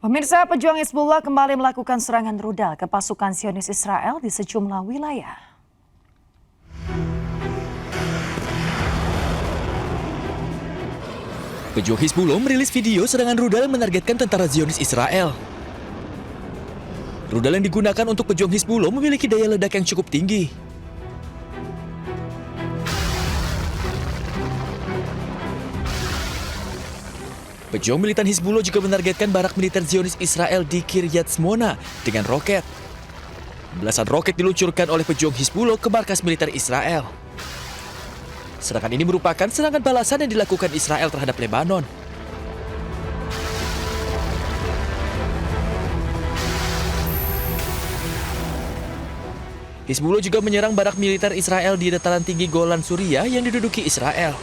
Pemirsa, pejuang Hizbullah kembali melakukan serangan rudal ke pasukan Zionis Israel di sejumlah wilayah. Pejuang Hizbullah merilis video serangan rudal menargetkan tentara Zionis Israel. Rudal yang digunakan untuk pejuang Hizbullah memiliki daya ledak yang cukup tinggi. Pejuang militan Hizbullah juga menargetkan barak militer Zionis Israel di Kiryat Shmona dengan roket. Belasan roket diluncurkan oleh pejuang Hizbullah ke markas militer Israel. Serangan ini merupakan serangan balasan yang dilakukan Israel terhadap Lebanon. Hizbullah juga menyerang barak militer Israel di dataran tinggi Golan Suriah yang diduduki Israel.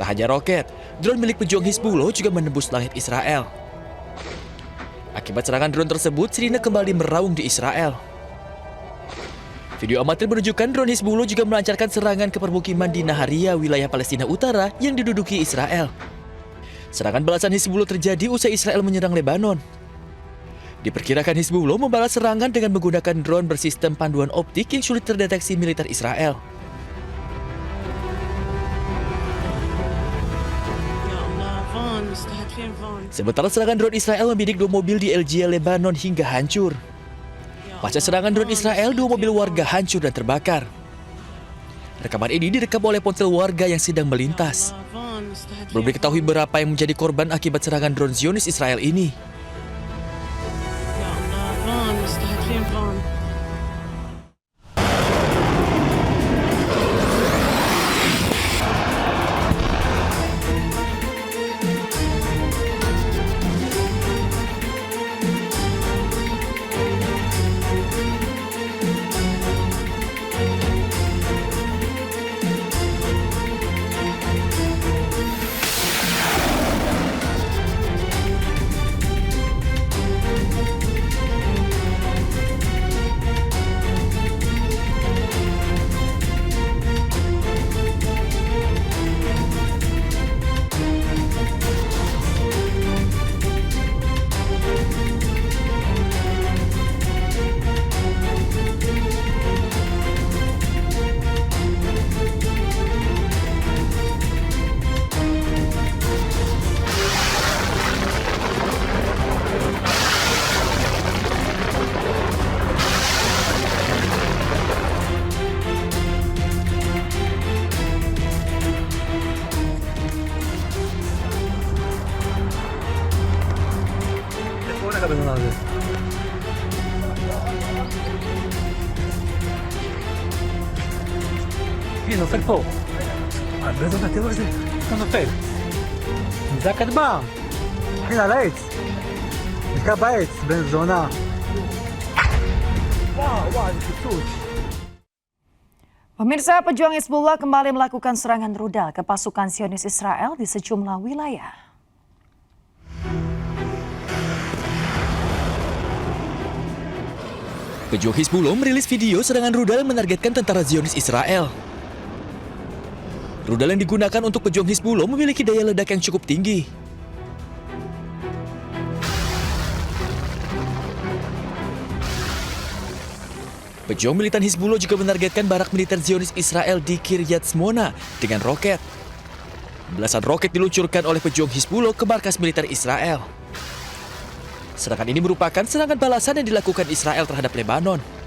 Tak hanya roket, drone milik pejuang Hizbullah juga menembus langit Israel. Akibat serangan drone tersebut, sirine kembali meraung di Israel. Video amatir menunjukkan drone Hizbullah juga melancarkan serangan ke permukiman di Naharia, wilayah Palestina Utara yang diduduki Israel. Serangan balasan Hizbullah terjadi usai Israel menyerang Lebanon. Diperkirakan Hizbullah membalas serangan dengan menggunakan drone bersistem panduan optik yang sulit terdeteksi militer Israel. Sementara serangan drone Israel membidik 2 mobil di Elgia, Lebanon hingga hancur. Pasca serangan drone Israel, 2 mobil warga hancur dan terbakar. Rekaman ini direkam oleh ponsel warga yang sedang melintas. Belum diketahui berapa yang menjadi korban akibat serangan drone Zionis Israel ini. הנה, נופל פה. באיזה עונה, תראו איזה... אתה נופל. זה הכטב"ם. הנה, על העץ. נתקע בעץ, באיזה עונה. וואו, זה פיצוץ. Pemirsa, pejuang Hizbullah kembali melakukan serangan rudal ke pasukan Zionis Israel di sejumlah wilayah. Pejuang Hizbullah merilis video serangan rudal menargetkan tentara Zionis Israel. Rudal yang digunakan untuk pejuang Hizbullah memiliki daya ledak yang cukup tinggi. Pejuang militan Hizbullah juga menargetkan barak militer Zionis Israel di Kiryat Shmona dengan roket. Belasan roket diluncurkan oleh pejuang Hizbullah ke markas militer Israel. Serangan ini merupakan serangan balasan yang dilakukan Israel terhadap Lebanon.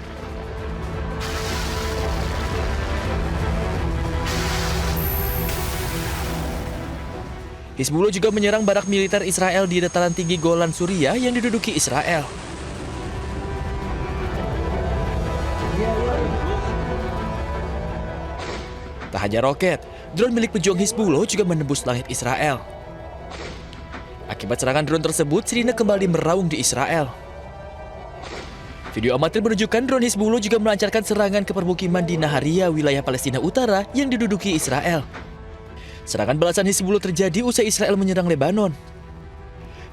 Hizbullah juga menyerang barak militer Israel di dataran tinggi Golan Suriah yang diduduki Israel. Tak hanya roket, drone milik pejuang Hizbullah juga menembus langit Israel. Akibat serangan drone tersebut, sirine kembali meraung di Israel. Video amatir menunjukkan drone Hizbullah juga melancarkan serangan ke permukiman di Naharia, wilayah Palestina Utara yang diduduki Israel. Serangan balasan Hizbullah terjadi usai Israel menyerang Lebanon.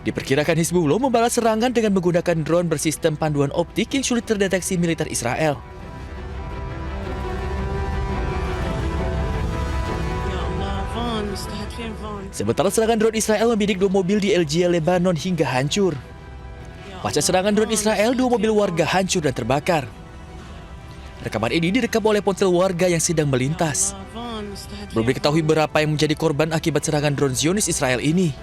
Diperkirakan Hizbullah membalas serangan dengan menggunakan drone bersistem panduan optik yang sulit terdeteksi militer Israel. Sementara serangan drone Israel membidik 2 mobil di LGA Lebanon hingga hancur. Pasca serangan drone Israel, 2 mobil warga hancur dan terbakar. Rekaman ini direkam oleh ponsel warga yang sedang melintas. Belum diketahui berapa yang menjadi korban akibat serangan drone Zionis Israel ini.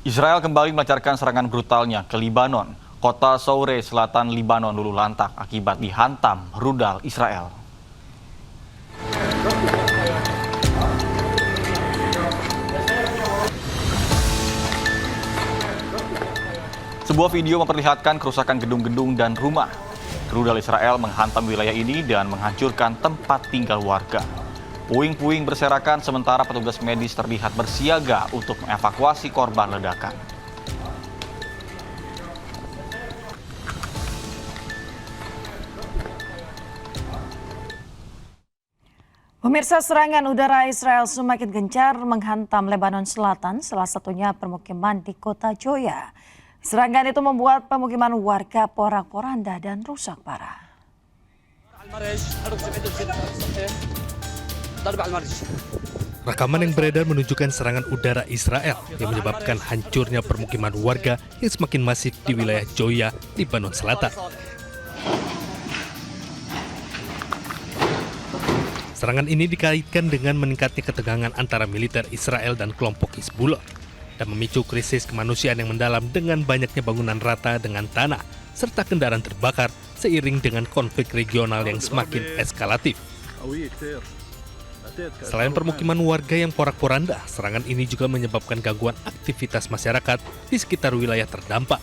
Israel kembali melancarkan serangan brutalnya ke Lebanon. Kota Soure, selatan Lebanon luluh lantak akibat dihantam rudal Israel. Sebuah video memperlihatkan kerusakan gedung-gedung dan rumah. Rudal Israel menghantam wilayah ini dan menghancurkan tempat tinggal warga. Puing-puing berserakan sementara petugas medis terlihat bersiaga untuk mengevakuasi korban ledakan. Pemirsa, serangan udara Israel semakin gencar menghantam Lebanon Selatan, salah satunya permukiman di kota Joya. Serangan itu membuat pemukiman warga porak-poranda dan rusak parah. Rekaman yang beredar menunjukkan serangan udara Israel yang menyebabkan hancurnya permukiman warga yang semakin masif di wilayah Joya, Lebanon Selatan. Serangan ini dikaitkan dengan meningkatnya ketegangan antara militer Israel dan kelompok Hizbullah dan memicu krisis kemanusiaan yang mendalam dengan banyaknya bangunan rata dengan tanah serta kendaraan terbakar seiring dengan konflik regional yang semakin eskalatif. Selain permukiman warga yang porak-poranda, serangan ini juga menyebabkan gangguan aktivitas masyarakat di sekitar wilayah terdampak.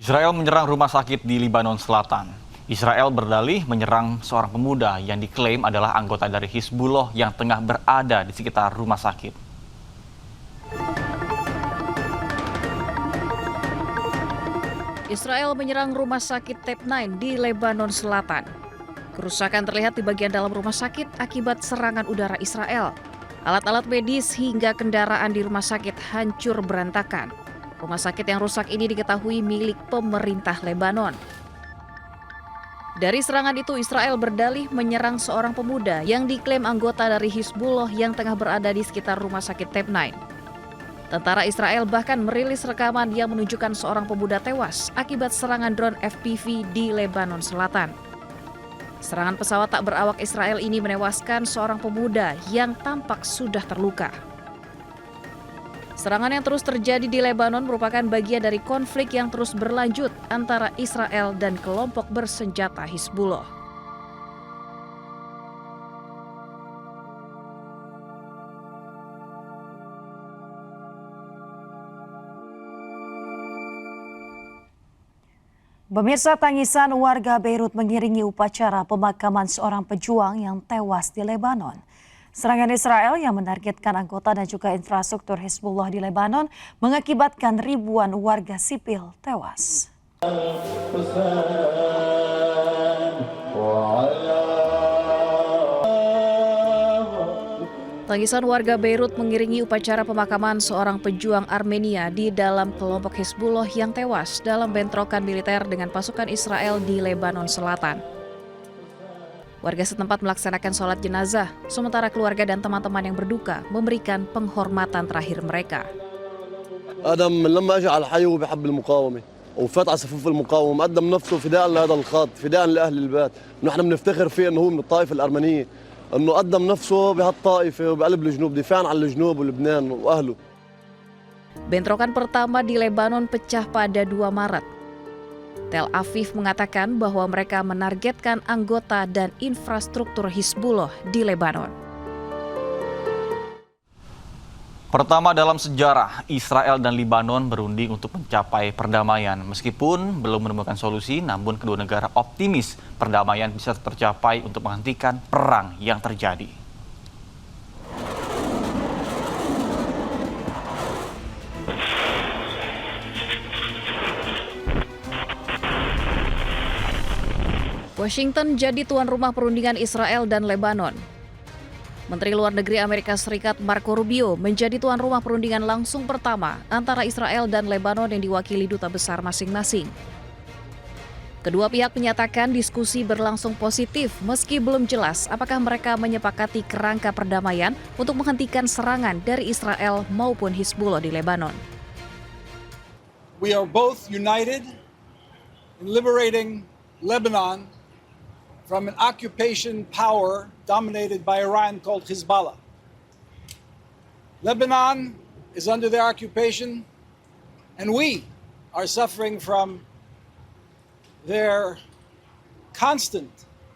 Israel menyerang rumah sakit di Lebanon Selatan. Israel berdalih menyerang seorang pemuda yang diklaim adalah anggota dari Hizbullah yang tengah berada di sekitar rumah sakit. Israel menyerang rumah sakit Tep9 di Lebanon Selatan. Kerusakan terlihat di bagian dalam rumah sakit akibat serangan udara Israel. Alat-alat medis hingga kendaraan di rumah sakit hancur berantakan. Rumah sakit yang rusak ini diketahui milik pemerintah Lebanon. Dari serangan itu, Israel berdalih menyerang seorang pemuda yang diklaim anggota dari Hizbullah yang tengah berada di sekitar rumah sakit Tep9. Tentara Israel bahkan merilis rekaman yang menunjukkan seorang pemuda tewas akibat serangan drone FPV di Lebanon Selatan. Serangan pesawat tak berawak Israel ini menewaskan seorang pemuda yang tampak sudah terluka. Serangan yang terus terjadi di Lebanon merupakan bagian dari konflik yang terus berlanjut antara Israel dan kelompok bersenjata Hizbullah. Pemirsa, tangisan warga Beirut mengiringi upacara pemakaman seorang pejuang yang tewas di Lebanon. Serangan Israel yang menargetkan anggota dan juga infrastruktur Hizbullah di Lebanon mengakibatkan ribuan warga sipil tewas. Tangisan warga Beirut mengiringi upacara pemakaman seorang pejuang Armenia di dalam kelompok Hizbullah yang tewas dalam bentrokan militer dengan pasukan Israel di Lebanon Selatan. Warga setempat melaksanakan sholat jenazah, sementara keluarga dan teman-teman yang berduka memberikan penghormatan terakhir mereka. آدم لما اجى على الحي وبحب المقاومه وفات على صفوف المقاومه قدم نفسه فداء لهذا الخط فداء لاهل البيت ونحن بنفتخر فيه انه هو من الطائفه الارمنيه انه قدم نفسه بهالطائفه وبقلب الجنوب دفاعا عن الجنوب ولبنان واهله. Bentrokan pertama di Lebanon pecah pada 2 Maret. Tel Aviv mengatakan bahwa mereka menargetkan anggota dan infrastruktur Hizbullah di Lebanon. Pertama dalam sejarah, Israel dan Lebanon berunding untuk mencapai perdamaian. Meskipun belum menemukan solusi, namun kedua negara optimis perdamaian bisa tercapai untuk menghentikan perang yang terjadi. Washington jadi tuan rumah perundingan Israel dan Lebanon. Menteri Luar Negeri Amerika Serikat Marco Rubio menjadi tuan rumah perundingan langsung pertama antara Israel dan Lebanon yang diwakili duta besar masing-masing. Kedua pihak menyatakan diskusi berlangsung positif meski belum jelas apakah mereka menyepakati kerangka perdamaian untuk menghentikan serangan dari Israel maupun Hizbullah di Lebanon. We are both united in liberating Lebanon from an occupation power dominated by Iran called Hezbollah. Lebanon is under their occupation, and we are suffering from their constant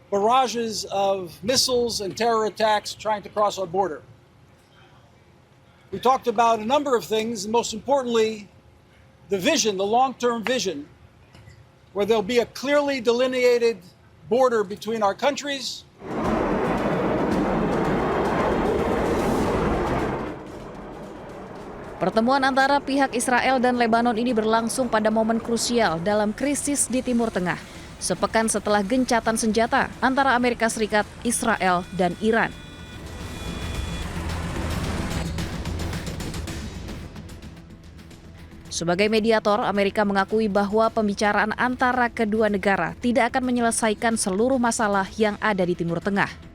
barrages of missiles and terror attacks trying to cross our border. We talked about a number of things, and most importantly, the vision, the long-term vision, where there'll be a clearly delineated border between our countries. Pertemuan antara pihak Israel dan Lebanon ini berlangsung pada momen krusial dalam krisis di Timur Tengah, sepekan setelah gencatan senjata antara Amerika Serikat, Israel, dan Iran. Sebagai mediator, Amerika mengakui bahwa pembicaraan antara kedua negara tidak akan menyelesaikan seluruh masalah yang ada di Timur Tengah.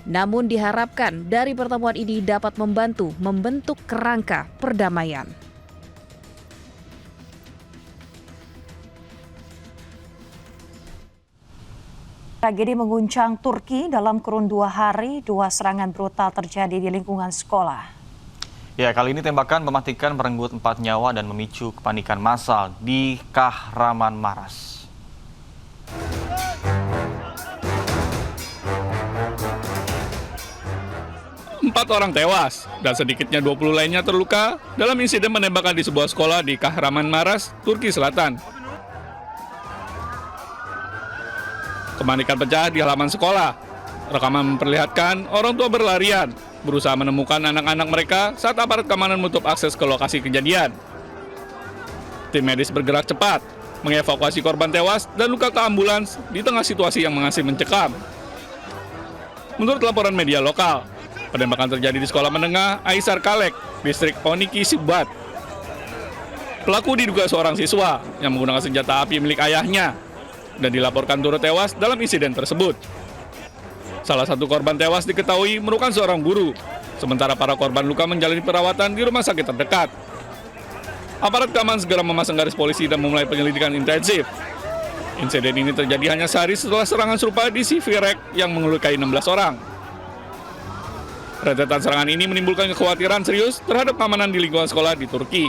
Namun diharapkan dari pertemuan ini dapat membantu membentuk kerangka perdamaian. Tragedi mengguncang Turki dalam kurun 2 hari, 2 serangan brutal terjadi di lingkungan sekolah. Ya, kali ini tembakan mematikan merenggut 4 nyawa dan memicu kepanikan massal di Kahramanmaras. Empat orang tewas dan sedikitnya 20 lainnya terluka dalam insiden penembakan di sebuah sekolah di Kahramanmaras, Turki Selatan. Kepanikan pecah di halaman sekolah. Rekaman memperlihatkan orang tua berlarian, berusaha menemukan anak-anak mereka saat aparat keamanan menutup akses ke lokasi kejadian. Tim medis bergerak cepat, mengevakuasi korban tewas dan luka ke ambulans di tengah situasi yang masih mencekam. Menurut laporan media lokal, penembakan terjadi di sekolah menengah Aisar Kalek, distrik Oniki Sibat. Pelaku diduga seorang siswa yang menggunakan senjata api milik ayahnya dan dilaporkan turut tewas dalam insiden tersebut. Salah satu korban tewas diketahui merupakan seorang guru, sementara para korban luka menjalani perawatan di rumah sakit terdekat. Aparat keamanan segera memasang garis polisi dan memulai penyelidikan intensif. Insiden ini terjadi hanya sehari setelah serangan serupa di Sivirek yang melukai 16 orang. Rentetan serangan ini menimbulkan kekhawatiran serius terhadap keamanan di lingkungan sekolah di Turki.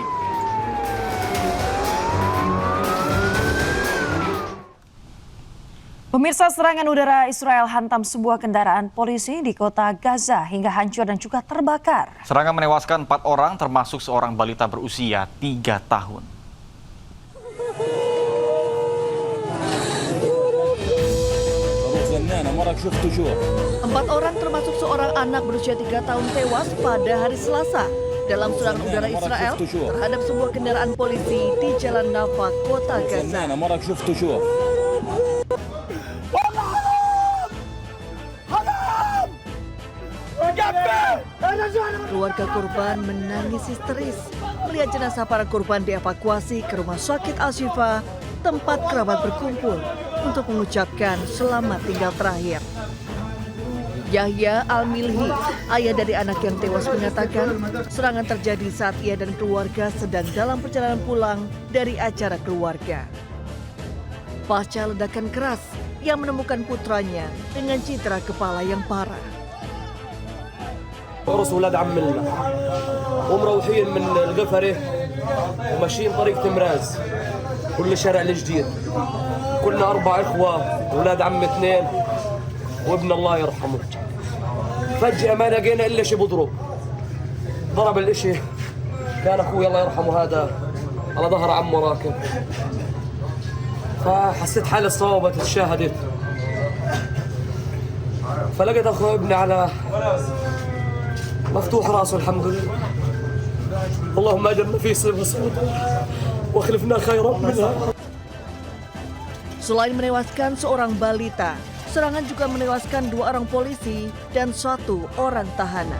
Pemirsa, serangan udara Israel hantam sebuah kendaraan polisi di kota Gaza hingga hancur dan juga terbakar. Serangan menewaskan 4 orang termasuk seorang balita berusia 3 tahun. Empat orang termasuk seorang anak berusia 3 tahun tewas pada hari Selasa dalam serangan udara Israel terhadap sebuah kendaraan polisi di Jalan Nafak, kota Gaza. Keluarga korban menangis histeris melihat jenazah para korban dievakuasi ke rumah sakit Al-Shifa, tempat kerabat berkumpul untuk mengucapkan selamat tinggal terakhir. Yahya Al-Milhi, ayah dari anak yang tewas, mengatakan serangan terjadi saat ia dan keluarga sedang dalam perjalanan pulang dari acara keluarga. Pasca ledakan keras, ia menemukan putranya dengan cedera kepala yang parah. عرس ولاد عم لنا ومروحين من القفرة وماشيين طريق تمراز كل شارع الجديد كلنا 4 إخوة ولاد عم 2 وابن الله يرحمه فجأة ما لقينا إلا شيء بضرب ضرب الإشي كان أخوي الله يرحمه هذا على ظهر عمه راكب فحسيت حالي صوبت اتشاهدت فلقيت أخوي ابني على مفتوح راسه الحمد لله اللهم اجرنا في مصيبته واخلفنا خيرا منها. Selain menewaskan seorang balita, serangan juga menewaskan 2 orang polisi dan 1 orang tahanan.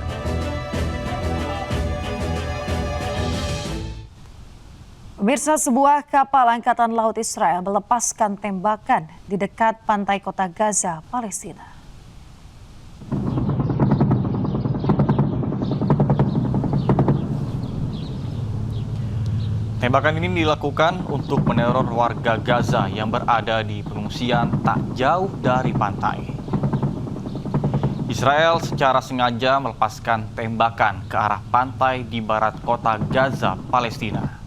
Pemirsa, sebuah kapal Angkatan Laut Israel melepaskan tembakan di dekat pantai kota Gaza, Palestina. Tembakan ini dilakukan untuk meneror warga Gaza yang berada di pengungsian tak jauh dari pantai. Israel secara sengaja melepaskan tembakan ke arah pantai di barat kota Gaza, Palestina.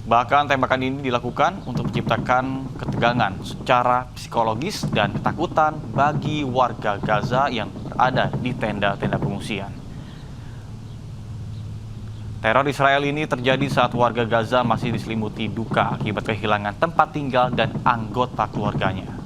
Bahkan tembakan ini dilakukan untuk menciptakan ketegangan secara psikologis dan ketakutan bagi warga Gaza yang berada di tenda-tenda pengungsian. Teror Israel ini terjadi saat warga Gaza masih diselimuti duka akibat kehilangan tempat tinggal dan anggota keluarganya.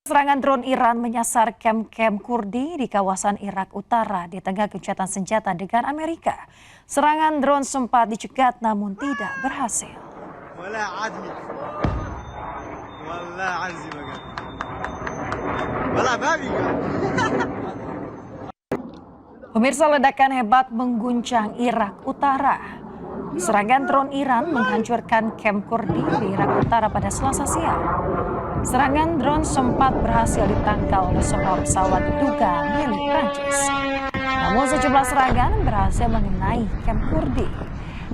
Serangan drone Iran menyasar kamp-kamp Kurdi di kawasan Irak Utara di tengah gencatan senjata dengan Amerika. Serangan drone sempat dicegat namun tidak berhasil. Pemirsa, ledakan hebat mengguncang Irak Utara. Serangan drone Iran menghancurkan kamp Kurdi di Irak Utara pada Selasa siang. Serangan drone sempat berhasil ditangkal oleh sebuah pesawat diduga milik Prancis. Namun sejumlah serangan berhasil mengenai kamp Kurdi.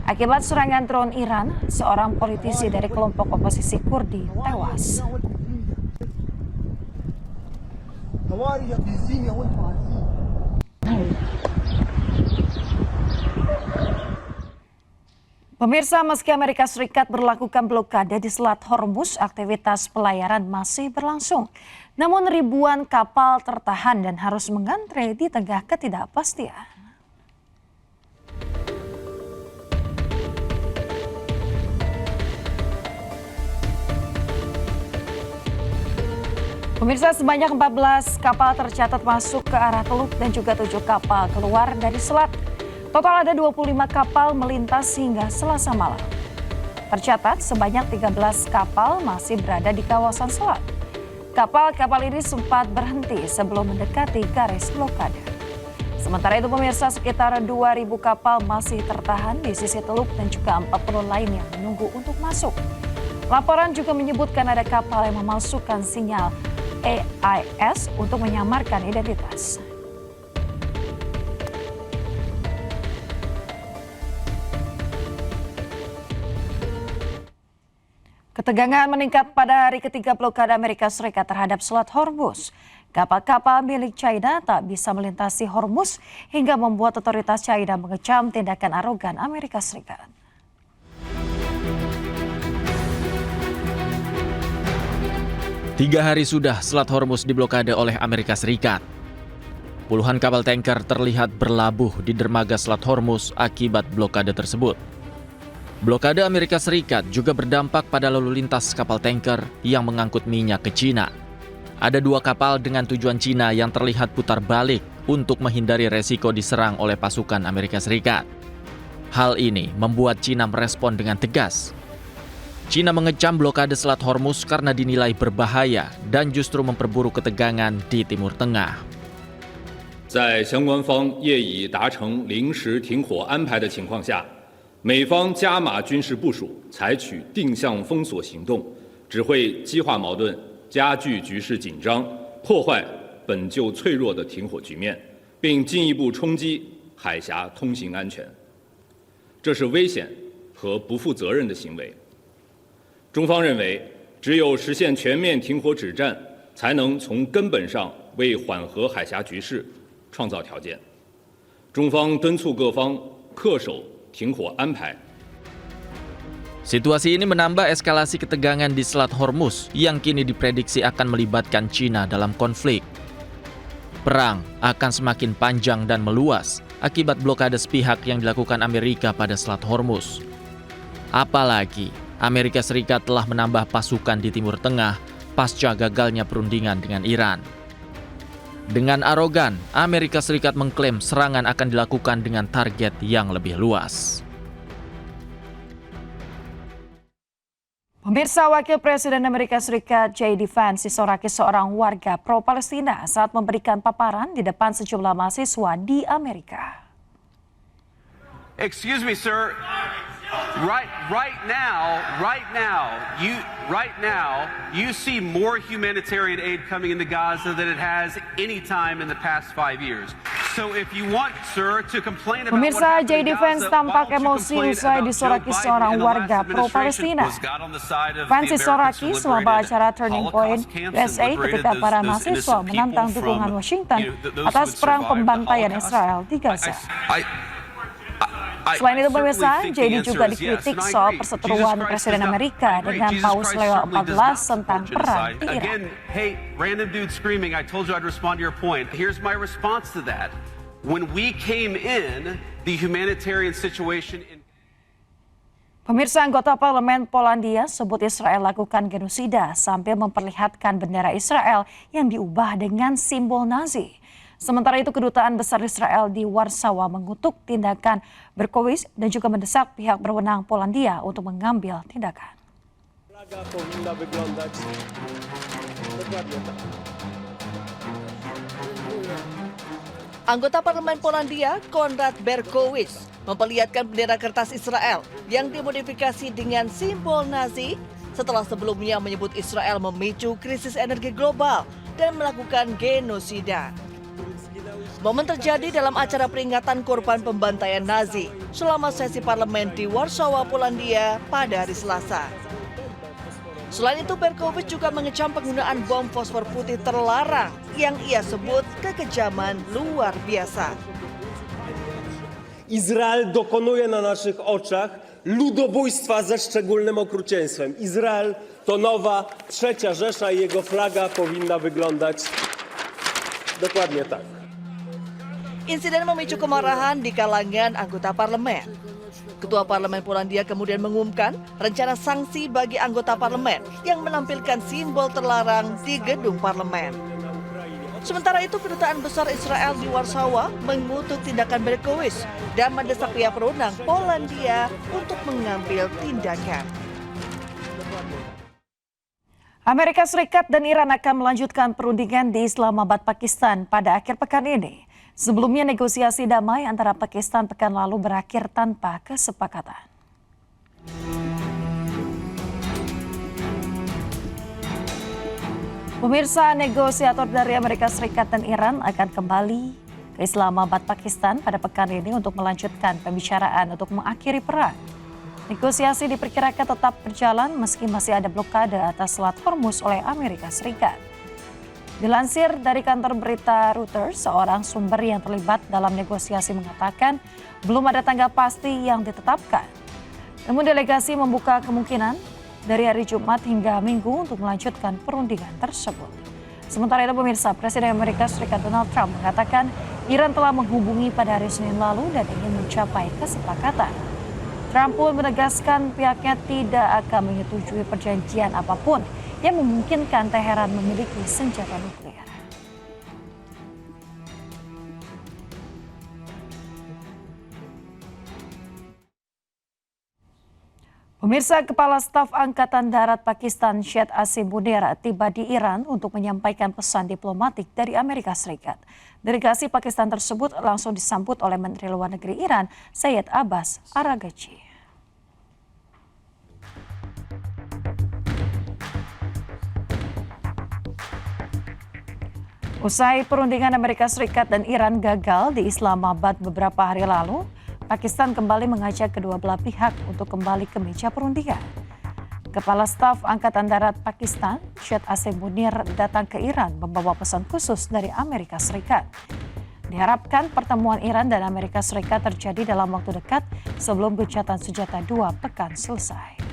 Akibat serangan drone Iran, seorang politisi dari kelompok oposisi Kurdi tewas. Pemirsa, meski Amerika Serikat berlakukan blokade di Selat Hormuz, aktivitas pelayaran masih berlangsung. Namun ribuan kapal tertahan dan harus mengantre di tengah ketidakpastian. Pemirsa, sebanyak 14 kapal tercatat masuk ke arah Teluk dan juga 7 kapal keluar dari selat. Total ada 25 kapal melintas hingga Selasa malam. Tercatat sebanyak 13 kapal masih berada di kawasan selat. Kapal-kapal ini sempat berhenti sebelum mendekati garis blokade. Sementara itu pemirsa, sekitar 2.000 kapal masih tertahan di sisi Teluk dan juga 40 lain yang menunggu untuk masuk. Laporan juga menyebutkan ada kapal yang memalsukan sinyal AIS untuk menyamarkan identitas. Ketegangan meningkat pada hari ketiga blokade Amerika Serikat terhadap Selat Hormuz. Kapal-kapal milik China tak bisa melintasi Hormuz hingga membuat otoritas China mengecam tindakan arogan Amerika Serikat. Tiga hari sudah Selat Hormuz diblokade oleh Amerika Serikat. Puluhan kapal tanker terlihat berlabuh di dermaga Selat Hormuz akibat blokade tersebut. Blokade Amerika Serikat juga berdampak pada lalu lintas kapal tanker yang mengangkut minyak ke Cina. Ada 2 kapal dengan tujuan Cina yang terlihat putar balik untuk menghindari resiko diserang oleh pasukan Amerika Serikat. Hal ini membuat Cina merespon dengan tegas. Cina mengecam blokade Selat Hormuz karena dinilai berbahaya dan justru memperburuk ketegangan di Timur Tengah. 在相关方业已达成临时停火安排的情况下，美方加码军事部署，采取定向封锁行动，只会激化矛盾，加剧局势紧张，破坏本就脆弱的停火局面，并进一步冲击海峡通行安全。这是危险和不负责任的行为。中方认为，只有实现全面停火止战，才能从根本上为缓和海峡局势创造条件。中方敦促各方恪守停火安排。 Situasi ini menambah eskalasi ketegangan di Selat Hormuz yang kini diprediksi akan melibatkan Cina dalam konflik. Perang akan semakin panjang dan meluas akibat blokade sepihak yang dilakukan Amerika pada Selat Hormuz. Apalagi, Amerika Serikat telah menambah pasukan di Timur Tengah pasca gagalnya perundingan dengan Iran. Dengan arogan, Amerika Serikat mengklaim serangan akan dilakukan dengan target yang lebih luas. Pemirsa, Wakil Presiden Amerika Serikat J.D. Vance disoraki seorang warga pro-Palestina saat memberikan paparan di depan sejumlah mahasiswa di Amerika. Excuse me, sir. Right now, you see more humanitarian aid coming into Gaza than it has any time in the past 5 years. So if you want, sir, to complain about Pemirsa, J.D. Vance tampak emosi usai disoraki seorang warga pro-Palestina. Vance disoraki selama acara Turning Point USA ketika para mahasiswa menantang dukungan Washington atas perang pembantaian Israel di Gaza. Selain itu, pemirsa, JD juga dikritik soal perseteruan Presiden Amerika dengan Paus Leo XIV tentang perang di Iran. Hey, random dude screaming, I told you I'd respond to your point. Here's my response to that. When we came in, the humanitarian situation in... Pemirsa, anggota parlemen Polandia sebut Israel lakukan genosida sambil memperlihatkan bendera Israel yang diubah dengan simbol Nazi. Sementara itu, Kedutaan Besar Israel di Warsawa mengutuk tindakan Berkowitz dan juga mendesak pihak berwenang Polandia untuk mengambil tindakan. Anggota parlemen Polandia, Konrad Berkowitz, memperlihatkan bendera kertas Israel yang dimodifikasi dengan simbol Nazi setelah sebelumnya menyebut Israel memicu krisis energi global dan melakukan genosida. Momen terjadi dalam acara peringatan korban pembantaian Nazi selama sesi parlemen di Warsawa, Polandia pada hari Selasa. Selain itu, Berkowitz juga mengecam penggunaan bom fosfor putih terlarang yang ia sebut kekejaman luar biasa. Izrael dokonuje na naszych oczach ludobójstwa ze szczególnym okrucieństwem. Izrael to nowa trzecia Rzesza i jego flaga powinna wyglądać dokładnie tak. Insiden memicu kemarahan di kalangan anggota parlemen. Ketua Parlemen Polandia kemudian mengumumkan rencana sanksi bagi anggota parlemen yang menampilkan simbol terlarang di gedung parlemen. Sementara itu, Kedutaan Besar Israel di Warsawa mengutuk tindakan Berkowitz dan mendesak pihak berwenang Polandia untuk mengambil tindakan. Amerika Serikat dan Iran akan melanjutkan perundingan di Islamabad, Pakistan pada akhir pekan ini. Sebelumnya, negosiasi damai antara Pakistan pekan lalu berakhir tanpa kesepakatan. Pemirsa, negosiator dari Amerika Serikat dan Iran akan kembali ke Islamabad, Pakistan pada pekan ini untuk melanjutkan pembicaraan untuk mengakhiri perang. Negosiasi diperkirakan tetap berjalan meski masih ada blokade atas Selat Hormuz oleh Amerika Serikat. Dilansir dari kantor berita Reuters, seorang sumber yang terlibat dalam negosiasi mengatakan belum ada tanggal pasti yang ditetapkan. Namun delegasi membuka kemungkinan dari hari Jumat hingga Minggu untuk melanjutkan perundingan tersebut. Sementara itu, pemirsa, Presiden Amerika Serikat Donald Trump mengatakan Iran telah menghubungi pada hari Senin lalu dan ingin mencapai kesepakatan. Trump pun menegaskan pihaknya tidak akan menyetujui perjanjian apapun yang memungkinkan Teheran memiliki senjata nuklir. Pemirsa, Kepala Staf Angkatan Darat Pakistan Syed Asim Munir tiba di Iran untuk menyampaikan pesan diplomatik dari Amerika Serikat. Delegasi Pakistan tersebut langsung disambut oleh Menteri Luar Negeri Iran, Syed Abbas Araghchi. Usai perundingan Amerika Serikat dan Iran gagal di Islamabad beberapa hari lalu, Pakistan kembali mengajak kedua belah pihak untuk kembali ke meja perundingan. Kepala Staf Angkatan Darat Pakistan, Syed Asim Munir, datang ke Iran membawa pesan khusus dari Amerika Serikat. Diharapkan pertemuan Iran dan Amerika Serikat terjadi dalam waktu dekat sebelum gencatan senjata 2 pekan selesai.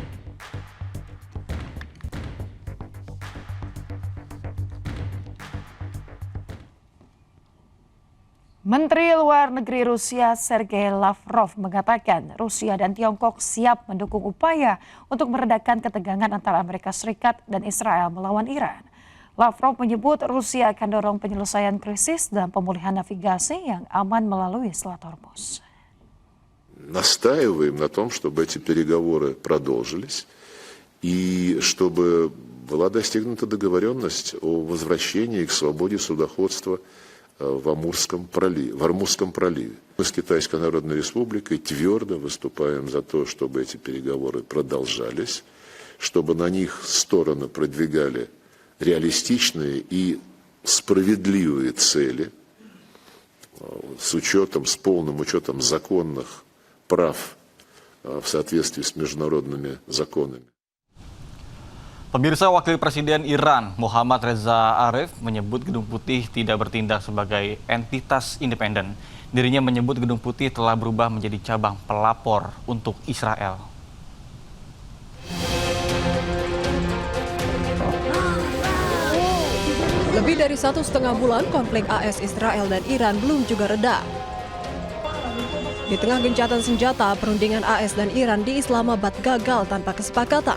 Menteri Luar Negeri Rusia Sergei Lavrov mengatakan Rusia dan Tiongkok siap mendukung upaya untuk meredakan ketegangan antara Amerika Serikat dan Israel melawan Iran. Lavrov menyebut Rusia akan dorong penyelesaian krisis dan pemulihan navigasi yang aman melalui Selat Hormuz. Настаиваем на том, чтобы эти переговоры продолжились и чтобы была достигнута договоренность о возвращении к свободе судоходства в Амурском проливе. Мы с Китайской Народной Республикой твердо выступаем за то, чтобы эти переговоры продолжались, чтобы на них стороны продвигали реалистичные и справедливые цели с полным учетом законных прав в соответствии с международными законами. Pemirsa, Wakil Presiden Iran Muhammad Reza Aref menyebut Gedung Putih tidak bertindak sebagai entitas independen. Dirinya menyebut Gedung Putih telah berubah menjadi cabang pelapor untuk Israel. Lebih dari 1,5 bulan konflik AS Israel dan Iran belum juga reda. Di tengah gencatan senjata, perundingan AS dan Iran di Islamabad gagal tanpa kesepakatan.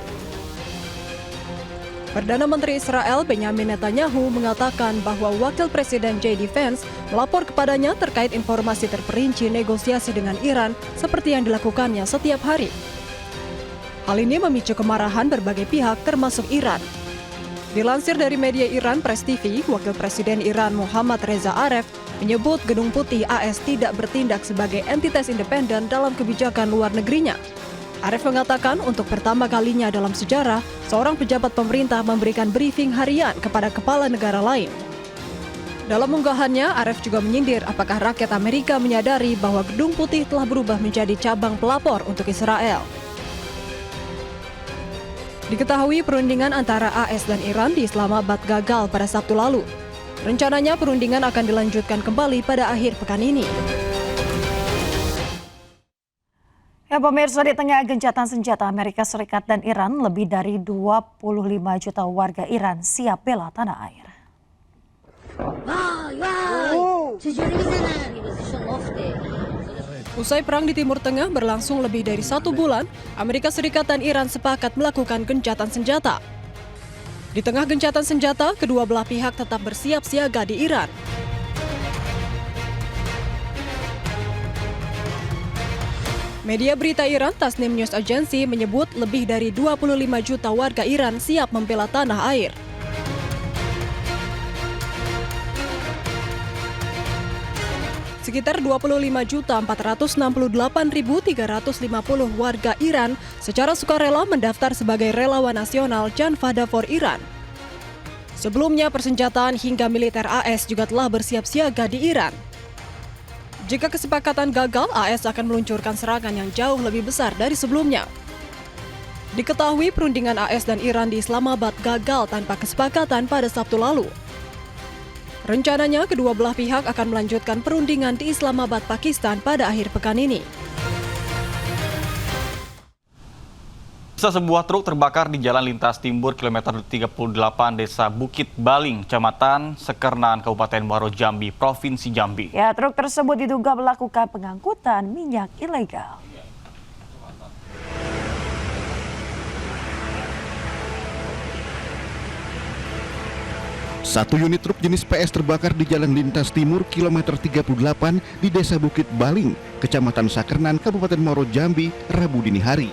Perdana Menteri Israel Benjamin Netanyahu mengatakan bahwa Wakil Presiden J.D. Vance melapor kepadanya terkait informasi terperinci negosiasi dengan Iran seperti yang dilakukannya setiap hari. Hal ini memicu kemarahan berbagai pihak termasuk Iran. Dilansir dari media Iran Press TV, Wakil Presiden Iran Muhammad Reza Aref menyebut Gedung Putih AS tidak bertindak sebagai entitas independen dalam kebijakan luar negerinya. Aref mengatakan untuk pertama kalinya dalam sejarah, seorang pejabat pemerintah memberikan briefing harian kepada kepala negara lain. Dalam unggahannya, Aref juga menyindir apakah rakyat Amerika menyadari bahwa Gedung Putih telah berubah menjadi cabang pelapor untuk Israel. Diketahui perundingan antara AS dan Iran di Islamabad gagal pada Sabtu lalu. Rencananya perundingan akan dilanjutkan kembali pada akhir pekan ini. Ya pemirsa, di tengah gencatan senjata Amerika Serikat dan Iran, lebih dari 25 juta warga Iran siap bela tanah air. Usai perang di Timur Tengah berlangsung lebih dari 1 bulan, Amerika Serikat dan Iran sepakat melakukan gencatan senjata. Di tengah gencatan senjata, kedua belah pihak tetap bersiap siaga di Iran. Media berita Iran Tasnim News Agency menyebut lebih dari 25 juta warga Iran siap membela tanah air. Sekitar 25.468.350 warga Iran secara sukarela mendaftar sebagai relawan nasional Janfada for Iran. Sebelumnya persenjataan hingga militer AS juga telah bersiap siaga di Iran. Jika kesepakatan gagal, AS akan meluncurkan serangan yang jauh lebih besar dari sebelumnya. Diketahui perundingan AS dan Iran di Islamabad gagal tanpa kesepakatan pada Sabtu lalu. Rencananya kedua belah pihak akan melanjutkan perundingan di Islamabad, Pakistan pada akhir pekan ini. Sebuah truk terbakar di Jalan Lintas Timur kilometer 38 Desa Bukit Baling, Kecamatan Sekernan, Kabupaten Muaro Jambi, Provinsi Jambi. Ya, truk tersebut diduga melakukan pengangkutan minyak ilegal. Satu unit truk jenis PS terbakar di Jalan Lintas Timur kilometer 38 di Desa Bukit Baling, Kecamatan Sakernan, Kabupaten Muaro Jambi, Rabu dini hari.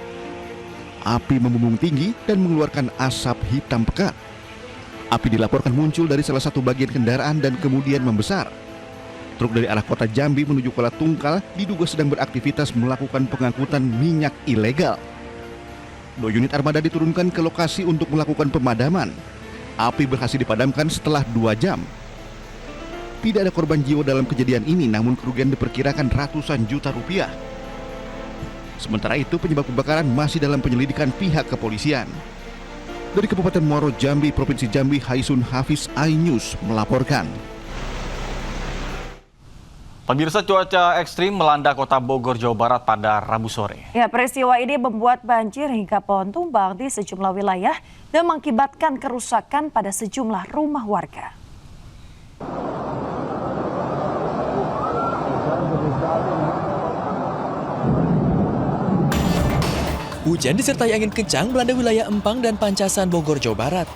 Api membumbung tinggi dan mengeluarkan asap hitam pekat. Api dilaporkan muncul dari salah satu bagian kendaraan dan kemudian membesar. Truk dari arah kota Jambi menuju Kuala Tungkal diduga sedang beraktivitas melakukan pengangkutan minyak ilegal. 2 unit armada diturunkan ke lokasi untuk melakukan pemadaman. Api berhasil dipadamkan setelah 2 jam. Tidak ada korban jiwa dalam kejadian ini, namun kerugian diperkirakan ratusan juta rupiah. Sementara itu, penyebab kebakaran masih dalam penyelidikan pihak kepolisian. Dari Kabupaten Muaro Jambi, Provinsi Jambi, Haisun Hafiz, iNews melaporkan. Pemirsa, cuaca ekstrim melanda kota Bogor, Jawa Barat pada Rabu sore. Ya, peristiwa ini membuat banjir hingga pohon tumbang di sejumlah wilayah dan mengakibatkan kerusakan pada sejumlah rumah warga. Hujan disertai angin kencang melanda wilayah Empang dan Pancasan, Bogor, Jawa Barat.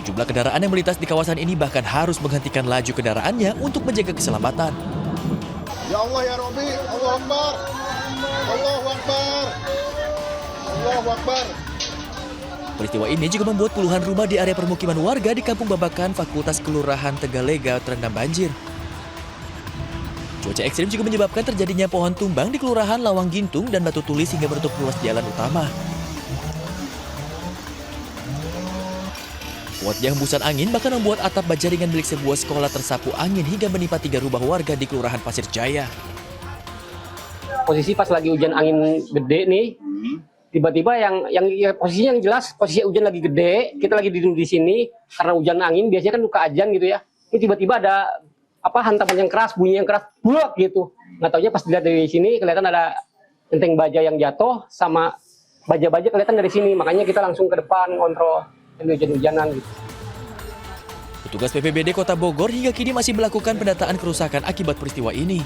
Sejumlah kendaraan yang melintas di kawasan ini bahkan harus menghentikan laju kendaraannya untuk menjaga keselamatan. Ya Allah ya Rabbi, Allahu Akbar. Allahu Akbar. Allahu Akbar. Peristiwa ini juga membuat puluhan rumah di area permukiman warga di Kampung Babakan, Fakultas Kelurahan Tegalega terendam banjir. Cuaca ekstrim juga menyebabkan terjadinya pohon tumbang di Kelurahan Lawang Gintung dan batu tulis hingga menutup ruas jalan utama. Kuatnya hembusan angin bahkan membuat atap bajaringan milik sebuah sekolah tersapu angin hingga menimpa 3 rumah warga di Kelurahan Pasir Jaya. Posisi pas lagi hujan angin gede nih, tiba-tiba yang posisinya yang jelas posisi hujan lagi gede, kita lagi di sini karena hujan angin biasanya kan luka ajan gitu ya. Ini tiba-tiba ada hantaman yang keras, bunyi yang keras, bulak gitu. Nggak taunya pas dilihat dari sini kelihatan ada genteng baja yang jatuh sama baja-baja kelihatan dari sini, makanya kita langsung ke depan kontrol hujan-hujanan gitu. Petugas BPBD Kota Bogor hingga kini masih melakukan pendataan kerusakan akibat peristiwa ini.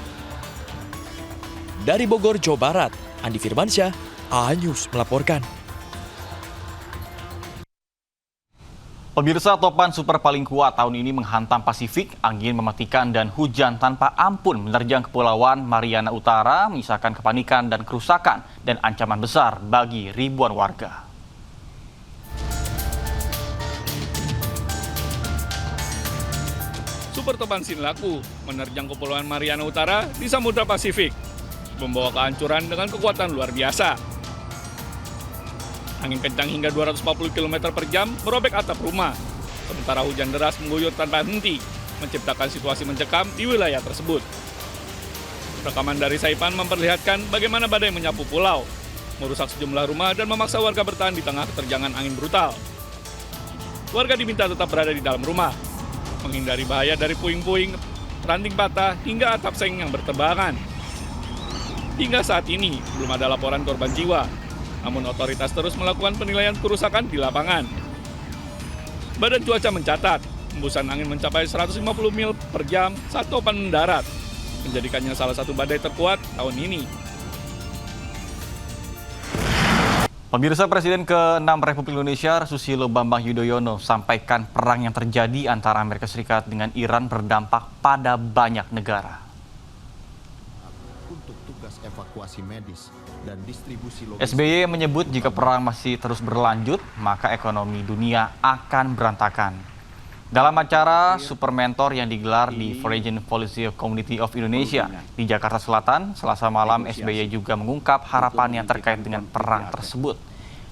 Dari Bogor, Jawa Barat, Andi Firmansyah, A-News melaporkan. Pemirsa, topan super paling kuat tahun ini menghantam Pasifik, angin mematikan dan hujan tanpa ampun menerjang Kepulauan Mariana Utara, menyisakan kepanikan dan kerusakan dan ancaman besar bagi ribuan warga. Super topan Sinlaku menerjang Kepulauan Mariana Utara di Samudra Pasifik, membawa kehancuran dengan kekuatan luar biasa. Angin kencang hingga 240 km per jam merobek atap rumah, sementara hujan deras mengguyur tanpa henti, menciptakan situasi mencekam di wilayah tersebut. Rekaman dari Saipan memperlihatkan bagaimana badai menyapu pulau, merusak sejumlah rumah dan memaksa warga bertahan di tengah keterjangan angin brutal. Warga diminta tetap berada di dalam rumah, menghindari bahaya dari puing-puing, ranting patah, hingga atap seng yang berterbangan. Hingga saat ini, belum ada laporan korban jiwa, namun otoritas terus melakukan penilaian kerusakan di lapangan. Badan Cuaca mencatat, hembusan angin mencapai 150 mil per jam saat topan mendarat, menjadikannya salah satu badai terkuat tahun ini. Pemirsa, Presiden ke-6 Republik Indonesia Susilo Bambang Yudhoyono sampaikan perang yang terjadi antara Amerika Serikat dengan Iran berdampak pada banyak negara. Untuk tugas evakuasi medis dan distribusi logistik. SBY menyebut jika perang masih terus berlanjut, maka ekonomi dunia akan berantakan. Dalam acara Super Mentor yang digelar di Foreign Policy Community of Indonesia di Jakarta Selatan, Selasa malam, SBY juga mengungkap harapannya terkait dengan perang tersebut.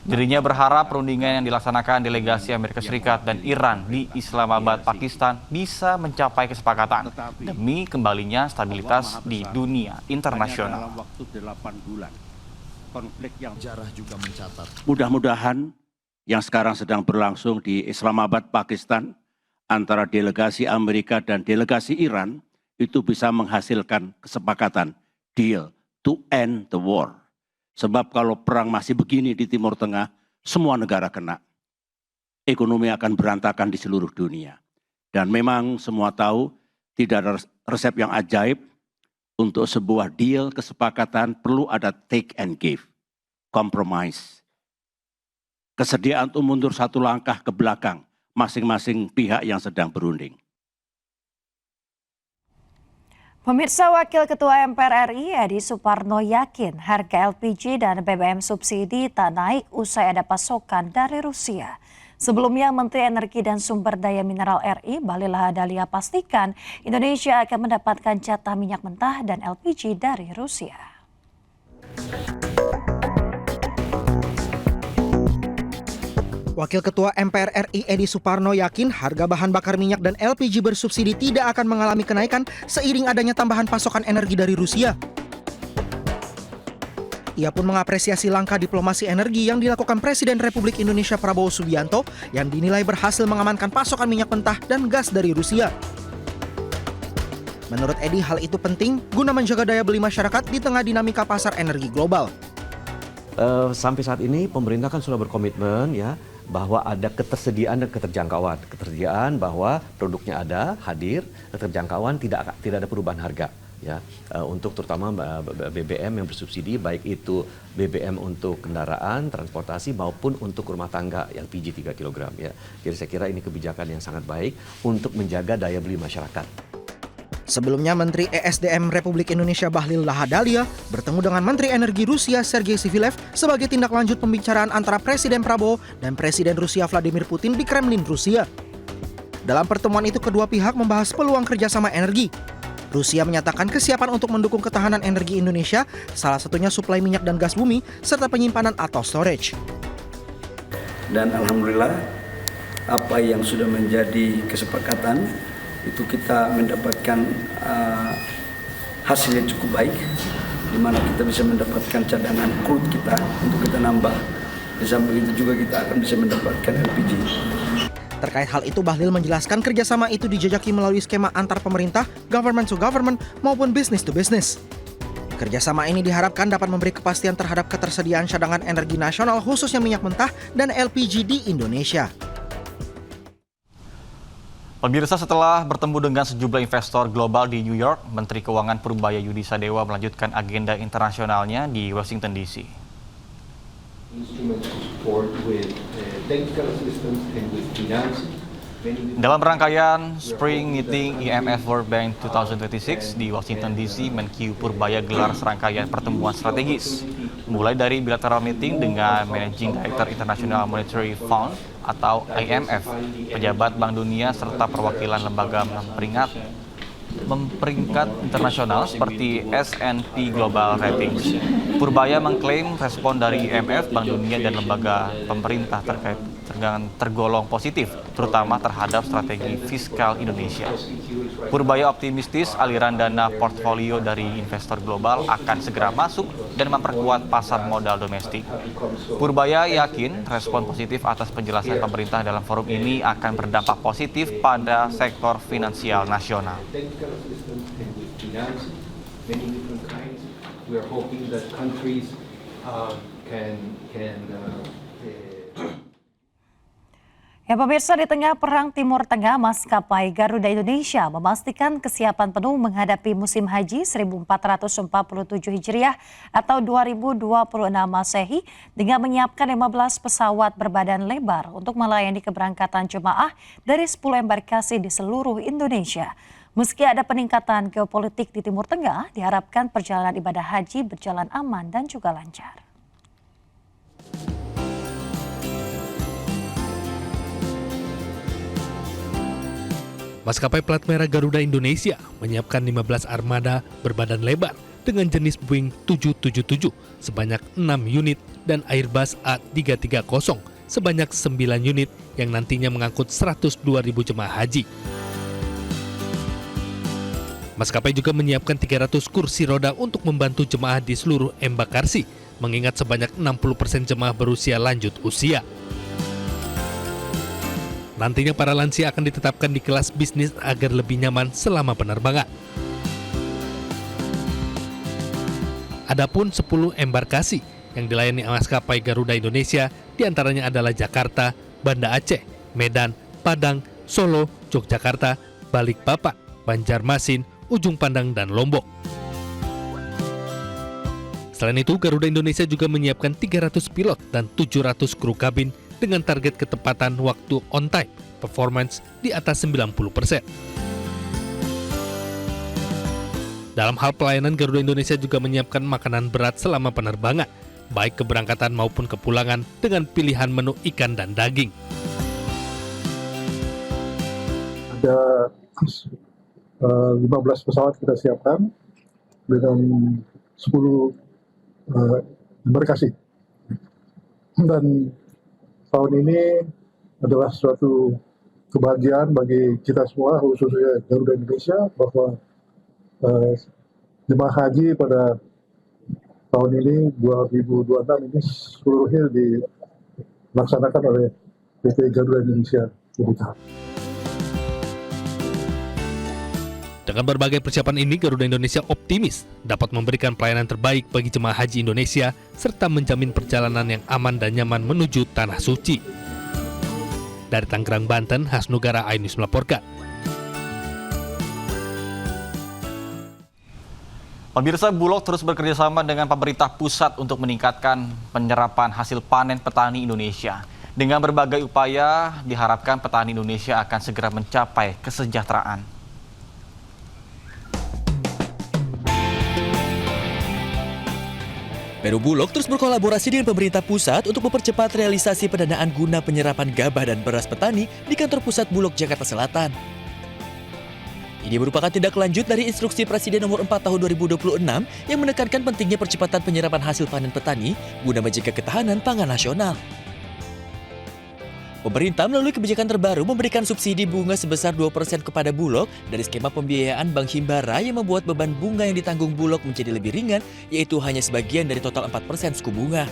Dirinya berharap perundingan yang dilaksanakan delegasi Amerika Serikat dan Iran di Islamabad, Pakistan bisa mencapai kesepakatan demi kembalinya stabilitas di dunia internasional. Dalam waktu 8 bulan, konflik yang Jarah juga mencatat. mudah-mudahan yang sekarang sedang berlangsung di Islamabad, Pakistan, antara delegasi Amerika dan delegasi Iran itu bisa menghasilkan kesepakatan deal to end the war. Sebab kalau perang masih begini di Timur Tengah, semua negara kena. Ekonomi akan berantakan di seluruh dunia. Dan memang semua tahu tidak ada resep yang ajaib untuk sebuah deal kesepakatan perlu ada take and give, compromise. Kesediaan untuk mundur satu langkah ke belakang masing-masing pihak yang sedang berunding. Pemirsa, Wakil Ketua MPR RI Edi Suparno yakin harga LPG dan BBM subsidi tak naik usai ada pasokan dari Rusia. Sebelumnya, Menteri Energi dan Sumber Daya Mineral RI Bahlil Lahadalia pastikan Indonesia akan mendapatkan jatah minyak mentah dan LPG dari Rusia. Wakil Ketua MPR RI Edi Suparno yakin harga bahan bakar minyak dan LPG bersubsidi tidak akan mengalami kenaikan seiring adanya tambahan pasokan energi dari Rusia. Ia pun mengapresiasi langkah diplomasi energi yang dilakukan Presiden Republik Indonesia Prabowo Subianto yang dinilai berhasil mengamankan pasokan minyak mentah dan gas dari Rusia. Menurut Edi, hal itu penting guna menjaga daya beli masyarakat di tengah dinamika pasar energi global. Sampai saat ini pemerintah kan sudah berkomitmen ya bahwa ada ketersediaan dan keterjangkauan. Ketersediaan bahwa produknya ada, hadir, keterjangkauan tidak ada perubahan harga. ya untuk terutama BBM yang bersubsidi, baik itu BBM untuk kendaraan, transportasi maupun untuk rumah tangga LPG 3 kg ya. Jadi saya kira ini kebijakan yang sangat baik untuk menjaga daya beli masyarakat. Sebelumnya, Menteri ESDM Republik Indonesia Bahlil Lahadalia bertemu dengan Menteri Energi Rusia Sergei Sivilev sebagai tindak lanjut pembicaraan antara Presiden Prabowo dan Presiden Rusia Vladimir Putin di Kremlin, Rusia. Dalam pertemuan itu, kedua pihak membahas peluang kerjasama energi. Rusia menyatakan kesiapan untuk mendukung ketahanan energi Indonesia, salah satunya suplai minyak dan gas bumi, serta penyimpanan atau storage. Dan alhamdulillah, apa yang sudah menjadi kesepakatan, itu kita mendapatkan hasilnya cukup baik, di mana kita bisa mendapatkan cadangan crude kita untuk kita nambah. Di samping itu juga kita akan bisa mendapatkan LPG. Terkait hal itu, Bahlil menjelaskan kerjasama itu dijajaki melalui skema antar pemerintah, government to government, maupun business to business. Kerjasama ini diharapkan dapat memberi kepastian terhadap ketersediaan cadangan energi nasional khususnya minyak mentah dan LPG di Indonesia. Pemirsa, setelah bertemu dengan sejumlah investor global di New York, Menteri Keuangan Purbaya Yudi Sadewa melanjutkan agenda internasionalnya di Washington DC. Dalam rangkaian Spring Meeting IMF World Bank 2026 di Washington DC, Menkyu Purbaya gelar serangkaian pertemuan strategis, mulai dari bilateral meeting dengan Managing Director International Monetary Fund atau IMF, pejabat Bank Dunia, serta perwakilan lembaga memperingkat internasional seperti S&P Global Ratings. Purbaya mengklaim respon dari IMF, Bank Dunia, dan lembaga pemerintah tergolong positif, terutama terhadap strategi fiskal Indonesia. Purbaya optimistis aliran dana portfolio dari investor global akan segera masuk dan memperkuat pasar modal domestik. Purbaya yakin respon positif atas penjelasan pemerintah dalam forum ini akan berdampak positif pada sektor finansial nasional. Ya pemirsa, di tengah perang Timur Tengah, maskapai Garuda Indonesia memastikan kesiapan penuh menghadapi musim haji 1447 Hijriah atau 2026 Masehi dengan menyiapkan 15 pesawat berbadan lebar untuk melayani keberangkatan jemaah dari 10 embarkasi di seluruh Indonesia. Meski ada peningkatan geopolitik di Timur Tengah, diharapkan perjalanan ibadah haji berjalan aman dan juga lancar. Maskapai plat merah Garuda Indonesia menyiapkan 15 armada berbadan lebar dengan jenis Boeing 777 sebanyak 6 unit dan Airbus A330 sebanyak 9 unit yang nantinya mengangkut 102.000 jemaah haji. Maskapai juga menyiapkan 300 kursi roda untuk membantu jemaah di seluruh embarkasi, mengingat sebanyak 60% jemaah berusia lanjut usia. Nantinya para lansia akan ditetapkan di kelas bisnis agar lebih nyaman selama penerbangan. Adapun 10 embarkasi yang dilayani maskapai Garuda Indonesia diantaranya adalah Jakarta, Banda Aceh, Medan, Padang, Solo, Yogyakarta, Balikpapan, Banjarmasin, Ujung Pandang, dan Lombok. Selain itu, Garuda Indonesia juga menyiapkan 300 pilot dan 700 kru kabin dengan target ketepatan waktu on time performance di atas 90%. Dalam hal pelayanan, Garuda Indonesia juga menyiapkan makanan berat selama penerbangan, baik keberangkatan maupun kepulangan dengan pilihan menu ikan dan daging. Ada 15 pesawat kita siapkan dengan 10 embarkasi. Dan tahun ini adalah suatu kebahagiaan bagi kita semua, khususnya Garuda Indonesia, bahwa jemaah haji pada tahun ini 2026 ini seluruhnya dilaksanakan oleh PT Garuda Indonesia Tbk. Dengan berbagai persiapan ini, Garuda Indonesia optimis dapat memberikan pelayanan terbaik bagi jemaah haji Indonesia serta menjamin perjalanan yang aman dan nyaman menuju Tanah Suci. Dari Tangerang, Banten, Hasnugara Ainus melaporkan. Pemirsa, Bulog terus bekerjasama dengan pemerintah pusat untuk meningkatkan penyerapan hasil panen petani Indonesia. Dengan berbagai upaya, diharapkan petani Indonesia akan segera mencapai kesejahteraan. Peru Bulog terus berkolaborasi dengan pemerintah pusat untuk mempercepat realisasi pendanaan guna penyerapan gabah dan beras petani di kantor pusat Bulog Jakarta Selatan. Ini merupakan tindak lanjut dari instruksi Presiden nomor 4 tahun 2026 yang menekankan pentingnya percepatan penyerapan hasil panen petani guna menjaga ketahanan pangan nasional. Pemerintah melalui kebijakan terbaru memberikan subsidi bunga sebesar 2% kepada Bulog dari skema pembiayaan Bank Himbara yang membuat beban bunga yang ditanggung Bulog menjadi lebih ringan, yaitu hanya sebagian dari total 4% suku bunga.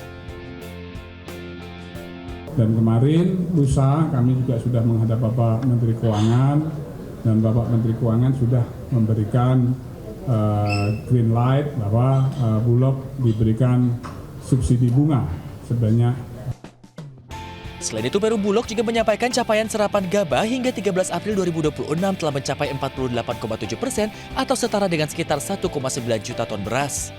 Dan kemarin lusa kami juga sudah menghadap Bapak Menteri Keuangan dan Bapak Menteri Keuangan sudah memberikan green light bahwa Bulog diberikan subsidi bunga sebanyak. Selain itu, Peru Bulog juga menyampaikan capaian serapan gabah hingga 13 April 2026 telah mencapai 48,7% atau setara dengan sekitar 1,9 juta ton beras.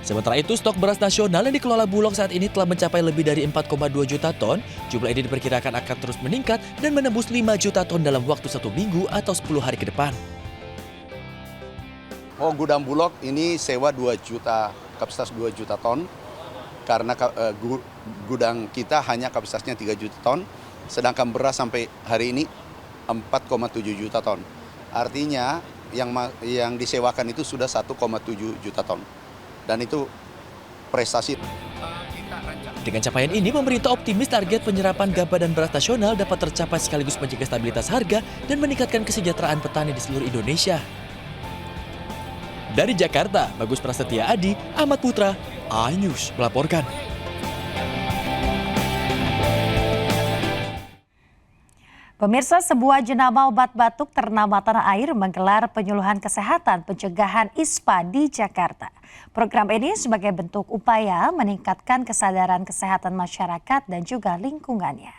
Sementara itu, stok beras nasional yang dikelola Bulog saat ini telah mencapai lebih dari 4,2 juta ton. Jumlah ini diperkirakan akan terus meningkat dan menembus 5 juta ton dalam waktu 1 minggu atau 10 hari ke depan. Oh, gudang Bulog ini sewa 2 juta, kapasitas 2 juta ton. Karena gudang kita hanya kapasitasnya 3 juta ton, sedangkan beras sampai hari ini 4,7 juta ton. Artinya yang disewakan itu sudah 1,7 juta ton. Dan itu prestasi. Dengan capaian ini, pemerintah optimis target penyerapan gabah dan beras nasional dapat tercapai sekaligus menjaga stabilitas harga dan meningkatkan kesejahteraan petani di seluruh Indonesia. Dari Jakarta, Bagus Prasetya Adi, Ahmad Putra, iNews melaporkan. Pemirsa, sebuah jenama obat batuk ternama tanah air menggelar penyuluhan kesehatan pencegahan ISPA di Jakarta. Program ini sebagai bentuk upaya meningkatkan kesadaran kesehatan masyarakat dan juga lingkungannya.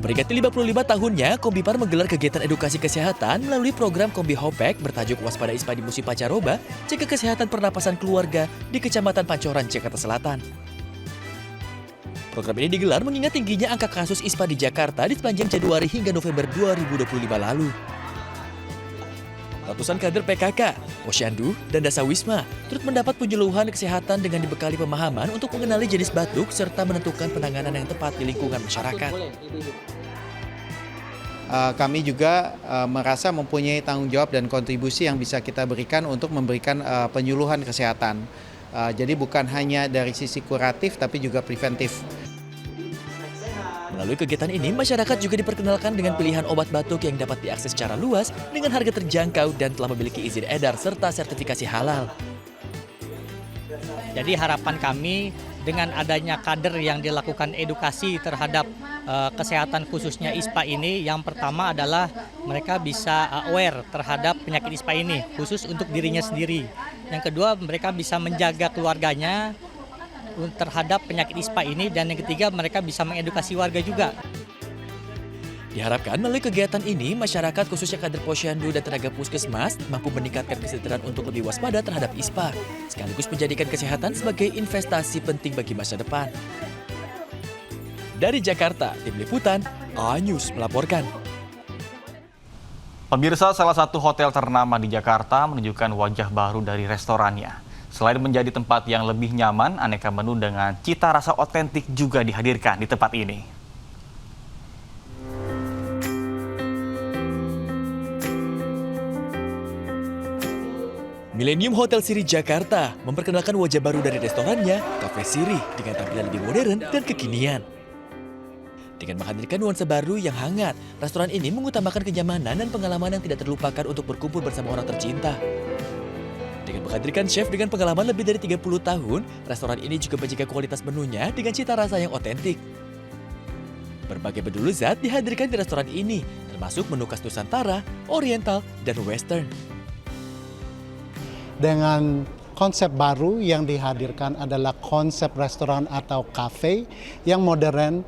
Memperingati 55 tahunnya, Kombipar menggelar kegiatan edukasi kesehatan melalui program Kombi Hopek bertajuk Waspada ISPA di Musim Pancaroba, Cegah Kesehatan Pernapasan Keluarga di Kecamatan Pancoran, Jakarta Selatan. Program ini digelar mengingat tingginya angka kasus ISPA di Jakarta di sepanjang Januari hingga November 2025 lalu. Ratusan kader PKK, Posyandu, dan Dasawisma turut mendapat penyuluhan kesehatan dengan dibekali pemahaman untuk mengenali jenis batuk serta menentukan penanganan yang tepat di lingkungan masyarakat. Kami juga merasa mempunyai tanggung jawab dan kontribusi yang bisa kita berikan untuk memberikan penyuluhan kesehatan. Jadi bukan hanya dari sisi kuratif tapi juga preventif. Melalui kegiatan ini, masyarakat juga diperkenalkan dengan pilihan obat batuk yang dapat diakses secara luas dengan harga terjangkau dan telah memiliki izin edar serta sertifikasi halal. Jadi harapan kami dengan adanya kader yang dilakukan edukasi terhadap kesehatan khususnya ISPA ini, yang pertama adalah mereka bisa aware terhadap penyakit ISPA ini khusus untuk dirinya sendiri. Yang kedua, mereka bisa menjaga keluarganya terhadap penyakit ISPA ini, dan yang ketiga mereka bisa mengedukasi warga juga. Diharapkan melalui kegiatan ini, masyarakat khususnya kader Posyandu dan tenaga puskesmas mampu meningkatkan kesadaran untuk lebih waspada terhadap ISPA, sekaligus menjadikan kesehatan sebagai investasi penting bagi masa depan. Dari Jakarta, Tim Liputan, iNews melaporkan. Pemirsa, salah satu hotel ternama di Jakarta menunjukkan wajah baru dari restorannya. Selain menjadi tempat yang lebih nyaman, aneka menu dengan cita rasa otentik juga dihadirkan di tempat ini. Millennium Hotel Siri Jakarta memperkenalkan wajah baru dari restorannya, Cafe Siri, dengan tampilan lebih modern dan kekinian. Dengan menghadirkan nuansa baru yang hangat, restoran ini mengutamakan kenyamanan dan pengalaman yang tidak terlupakan untuk berkumpul bersama orang tercinta. Dengan menghadirkan chef dengan pengalaman lebih dari 30 tahun, restoran ini juga menjaga kualitas menunya dengan cita rasa yang otentik. Berbagai menu lezat dihadirkan di restoran ini, termasuk menu khas Nusantara, Oriental, dan Western. Dengan konsep baru yang dihadirkan adalah konsep restoran atau kafe yang modern,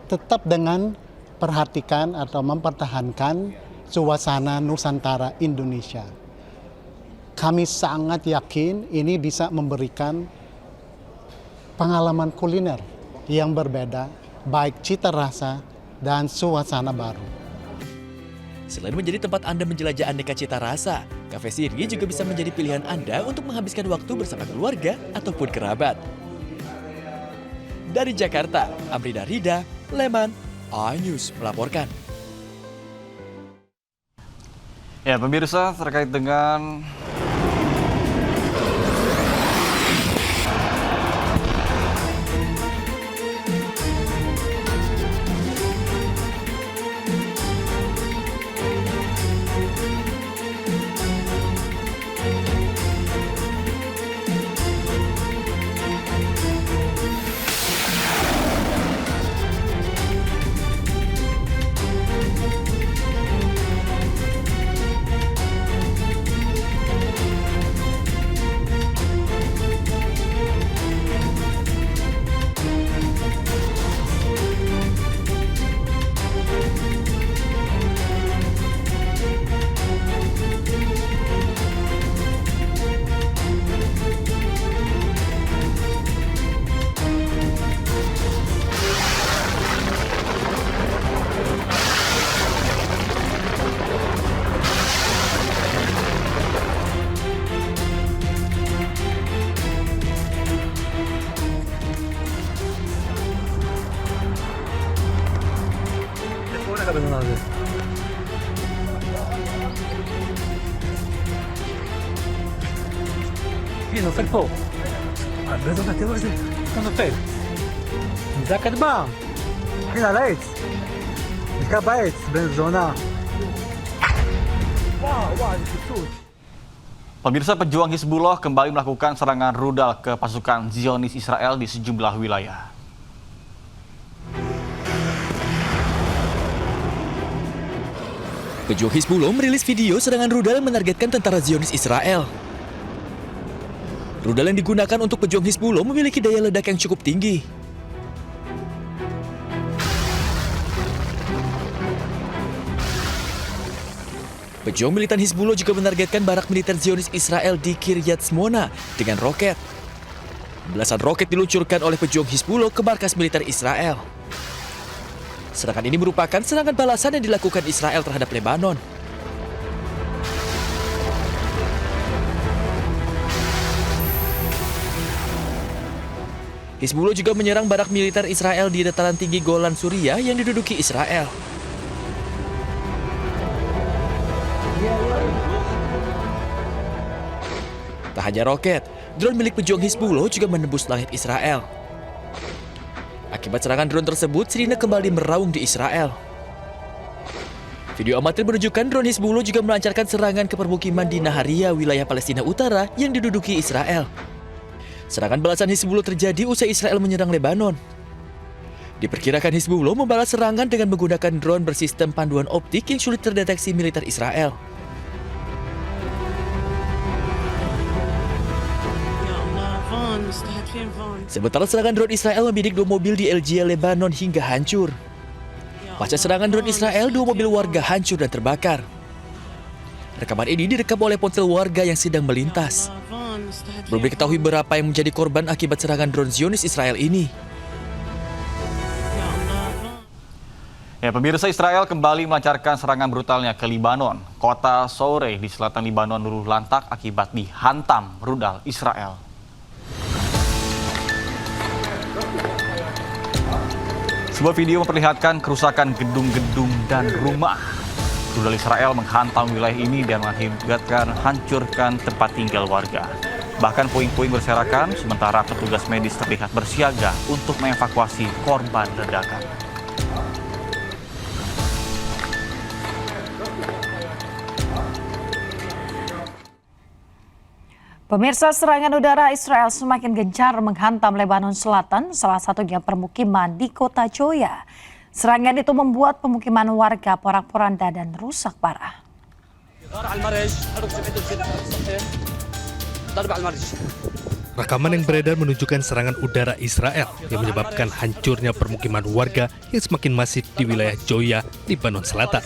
tetap dengan memperhatikan atau mempertahankan suasana Nusantara Indonesia. Kami sangat yakin ini bisa memberikan pengalaman kuliner yang berbeda, baik cita rasa dan suasana baru. Selain menjadi tempat Anda menjelajah aneka cita rasa, Cafe Sirgi juga bisa menjadi pilihan Anda untuk menghabiskan waktu bersama keluarga ataupun kerabat. Dari Jakarta, Amrida Rida, Leman, iNews melaporkan. Ya, pemirsa, terkait dengan Fino, salpou. Beleza, bateu você. Quando fez? مذاكر بقى. هنا لقيت. الكبايت بنزونا. pemirsa, pejuang Hizbullah kembali melakukan serangan rudal ke pasukan Zionis Israel di sejumlah wilayah. Pejuang Hizbullah merilis video serangan rudal menargetkan tentara Zionis Israel. Rudal yang digunakan untuk pejuang Hizbullah memiliki daya ledak yang cukup tinggi. Pejuang militan Hizbullah juga menargetkan barak militer Zionis Israel di Kiryat Shmona dengan roket. Belasan roket diluncurkan oleh pejuang Hizbullah ke markas militer Israel. Serangan ini merupakan serangan balasan yang dilakukan Israel terhadap Lebanon. Hizbullah juga menyerang barak militer Israel di dataran tinggi Golan Suriah yang diduduki Israel. Tak hanya roket, drone milik pejuang Hizbullah juga menembus langit Israel. Akibat serangan drone tersebut, sirine kembali meraung di Israel. Video amatir menunjukkan drone Hizbullah juga melancarkan serangan ke permukiman di Naharia, wilayah Palestina Utara yang diduduki Israel. Serangan balasan Hizbullah terjadi usai Israel menyerang Lebanon. Diperkirakan Hizbullah membalas serangan dengan menggunakan drone bersistem panduan optik yang sulit terdeteksi militer Israel. Sementara serangan drone Israel membidik 2 mobil di LGA Lebanon hingga hancur. Pasca serangan drone Israel, 2 mobil warga hancur dan terbakar. Rekaman ini direkam oleh ponsel warga yang sedang melintas. Belum diketahui berapa yang menjadi korban akibat serangan drone Zionis Israel ini. Ya, pemirsa, Israel kembali melancarkan serangan brutalnya ke Libanon. Kota Soureh di selatan Libanon luluh lantak akibat dihantam rudal Israel. Sebuah video memperlihatkan kerusakan gedung-gedung dan rumah. Rudal Israel menghantam wilayah ini dan mengakibatkan hancurkan tempat tinggal warga. Bahkan puing-puing berserakan, sementara petugas medis terlihat bersiaga untuk mengevakuasi korban ledakan. Pemirsa, serangan udara Israel semakin gencar menghantam Lebanon Selatan, salah satunya permukiman di kota Joya. Serangan itu membuat pemukiman warga porak-poranda dan rusak parah. Rekaman yang beredar menunjukkan serangan udara Israel yang menyebabkan hancurnya permukiman warga yang semakin masif di wilayah Joya, Lebanon Selatan.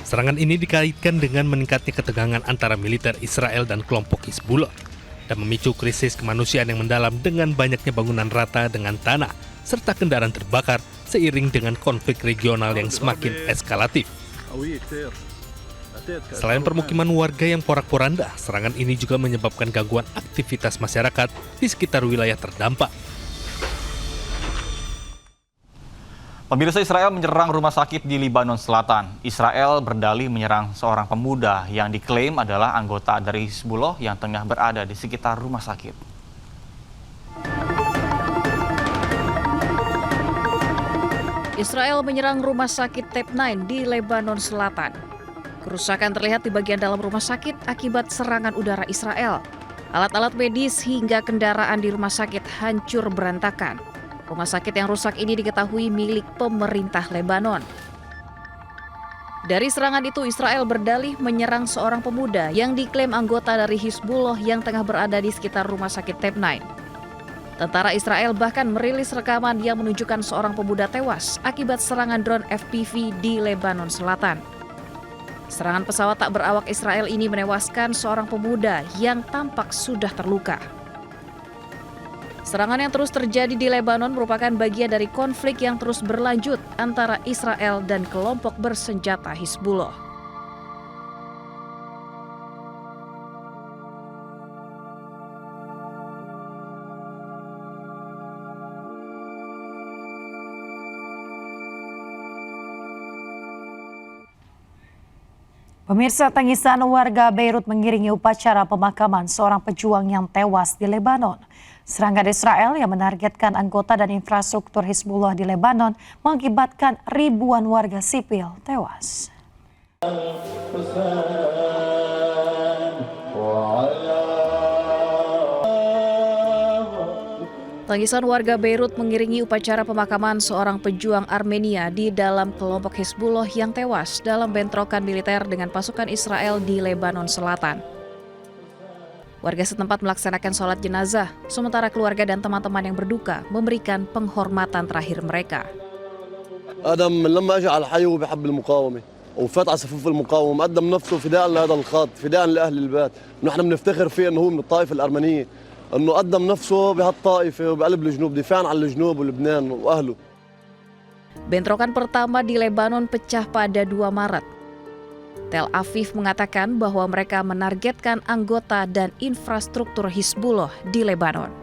Serangan ini dikaitkan dengan meningkatnya ketegangan antara militer Israel dan kelompok Hizbullah dan memicu krisis kemanusiaan yang mendalam dengan banyaknya bangunan rata dengan tanah serta kendaraan terbakar seiring dengan konflik regional yang semakin eskalatif. Selain permukiman warga yang porak-poranda, serangan ini juga menyebabkan gangguan aktivitas masyarakat di sekitar wilayah terdampak. Pemirsa, Israel menyerang rumah sakit di Lebanon Selatan. Israel berdalih menyerang seorang pemuda yang diklaim adalah anggota dari Hizbullah yang tengah berada di sekitar rumah sakit. Israel menyerang rumah sakit Tep9 di Lebanon Selatan. Kerusakan terlihat di bagian dalam rumah sakit akibat serangan udara Israel. Alat-alat medis hingga kendaraan di rumah sakit hancur berantakan. Rumah sakit yang rusak ini diketahui milik pemerintah Lebanon. Dari serangan itu, Israel berdalih menyerang seorang pemuda yang diklaim anggota dari Hizbullah yang tengah berada di sekitar rumah sakit Tep9. Tentara Israel bahkan merilis rekaman yang menunjukkan seorang pemuda tewas akibat serangan drone FPV di Lebanon Selatan. Serangan pesawat tak berawak Israel ini menewaskan seorang pemuda yang tampak sudah terluka. Serangan yang terus terjadi di Lebanon merupakan bagian dari konflik yang terus berlanjut antara Israel dan kelompok bersenjata Hizbullah. Pemirsa, tangisan warga Beirut mengiringi upacara pemakaman seorang pejuang yang tewas di Lebanon. Serangan Israel yang menargetkan anggota dan infrastruktur Hizbullah di Lebanon mengakibatkan ribuan warga sipil tewas. Tangisan warga Beirut mengiringi upacara pemakaman seorang pejuang Armenia di dalam kelompok Hizbullah yang tewas dalam bentrokan militer dengan pasukan Israel di Lebanon Selatan. Warga setempat melaksanakan sholat jenazah, sementara keluarga dan teman-teman yang berduka memberikan penghormatan terakhir mereka. آدم لما اجى على حي وبحب المقاومة وفات على صفوف المقاومة قدم نفسه فداء لهذا الخط فداء لأهل البيت ونحن بنفتخر فيه انه هو من الطائفة الأرمنية انه قدم نفسه بهالطائفة وبقلب الجنوب دفاعا عن الجنوب ولبنان واهله. Bentrokan pertama di Lebanon pecah pada 2 Maret. Tel Aviv mengatakan bahwa mereka menargetkan anggota dan infrastruktur Hizbullah di Lebanon.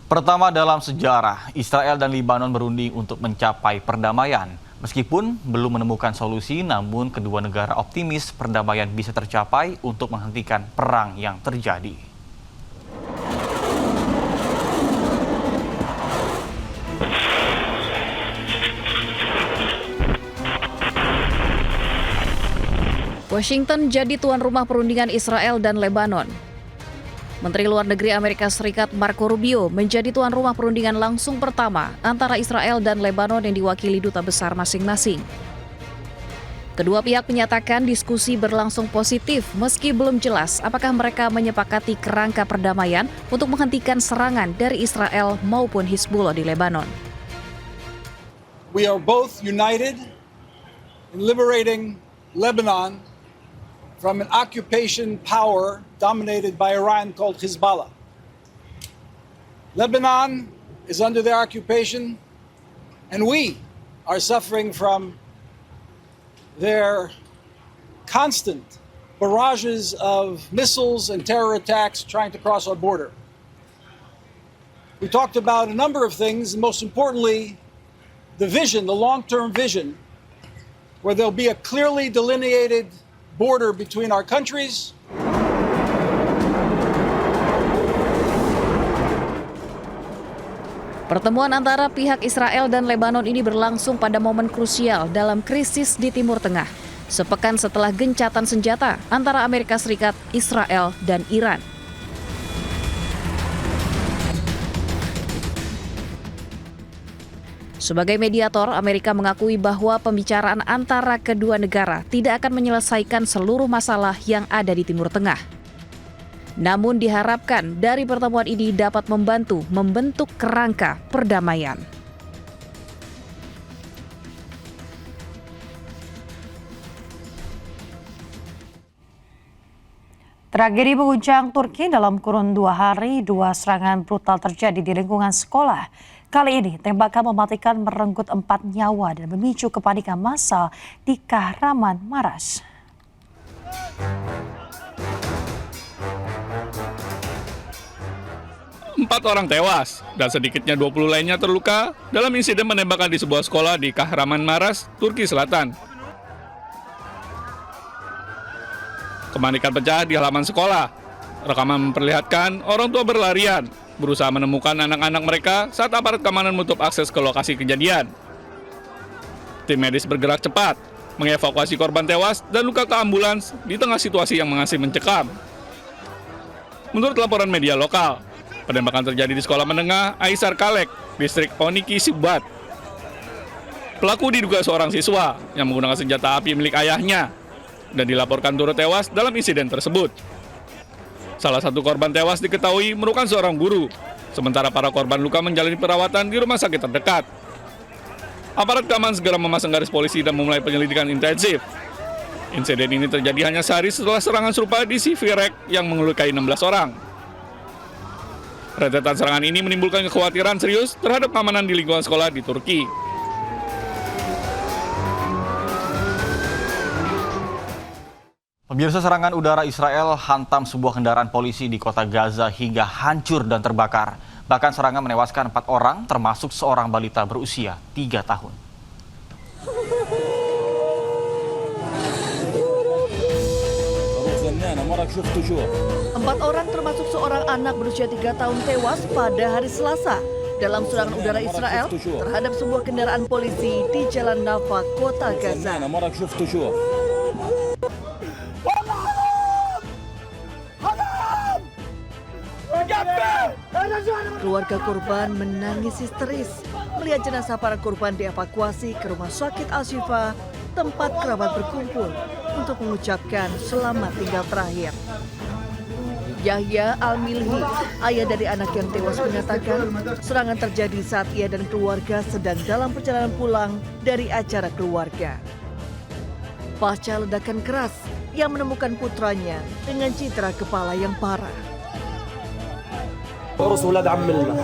Pertama dalam sejarah, Israel dan Lebanon berunding untuk mencapai perdamaian. Meskipun belum menemukan solusi, namun kedua negara optimis perdamaian bisa tercapai untuk menghentikan perang yang terjadi. Washington jadi tuan rumah perundingan Israel dan Lebanon. Menteri Luar Negeri Amerika Serikat Marco Rubio menjadi tuan rumah perundingan langsung pertama antara Israel dan Lebanon yang diwakili duta besar masing-masing. Kedua pihak menyatakan diskusi berlangsung positif meski belum jelas apakah mereka menyepakati kerangka perdamaian untuk menghentikan serangan dari Israel maupun Hizbullah di Lebanon. We are both united in liberating Lebanon from an occupation power dominated by Iran called Hezbollah. Lebanon is under their occupation, and we are suffering from their constant barrages of missiles and terror attacks trying to cross our border. We talked about a number of things, and most importantly, the vision, the long-term vision, where there'll be a clearly delineated border between our countries. Pertemuan antara pihak Israel dan Lebanon ini berlangsung pada momen krusial dalam krisis di Timur Tengah, sepekan setelah gencatan senjata antara Amerika Serikat, Israel, dan Iran. Sebagai mediator, Amerika mengakui bahwa pembicaraan antara kedua negara tidak akan menyelesaikan seluruh masalah yang ada di Timur Tengah. Namun diharapkan dari pertemuan ini dapat membantu membentuk kerangka perdamaian. Tragedi mengguncang Turki dalam kurun 2 hari, 2 serangan brutal terjadi di lingkungan sekolah. Kali ini tembakan mematikan merenggut 4 nyawa dan memicu kepanikan massal di Kahramanmaraş. Empat orang tewas dan sedikitnya 20 lainnya terluka dalam insiden penembakan di sebuah sekolah di Kahramanmaraş, Turki Selatan. Kepanikan pecah di halaman sekolah. Rekaman memperlihatkan orang tua berlarian, berusaha menemukan anak-anak mereka saat aparat keamanan menutup akses ke lokasi kejadian. Tim medis bergerak cepat, mengevakuasi korban tewas dan luka ke ambulans di tengah situasi yang masih mencekam. Menurut laporan media lokal, penembakan terjadi di sekolah menengah Aysar Kalek, distrik Oniki Sibat. Pelaku diduga seorang siswa yang menggunakan senjata api milik ayahnya dan dilaporkan turut tewas dalam insiden tersebut. Salah satu korban tewas diketahui merupakan seorang guru, sementara para korban luka menjalani perawatan di rumah sakit terdekat. Aparat keamanan segera memasang garis polisi dan memulai penyelidikan intensif. Insiden ini terjadi hanya sehari setelah serangan serupa di Sivirek yang melukai 16 orang. Rentetan serangan ini menimbulkan kekhawatiran serius terhadap keamanan di lingkungan sekolah di Turki. Pemirsa, serangan udara Israel hantam sebuah kendaraan polisi di kota Gaza hingga hancur dan terbakar. Bahkan serangan menewaskan 4 orang, termasuk seorang balita berusia 3 tahun. Empat orang termasuk seorang anak berusia 3 tahun tewas pada hari Selasa dalam serangan udara Israel terhadap sebuah kendaraan polisi di Jalan Nafak, kota Gaza. Keluarga korban menangis histeris melihat jenazah para korban dievakuasi ke rumah sakit Al-Shifa, tempat kerabat berkumpul untuk mengucapkan selamat tinggal terakhir. Yahya Al-Milhi, ayah dari anak yang tewas, menyatakan serangan terjadi saat ia dan keluarga sedang dalam perjalanan pulang dari acara keluarga. Pasca ledakan keras, ia menemukan putranya dengan cedera kepala yang parah. عرس ولاد عمنا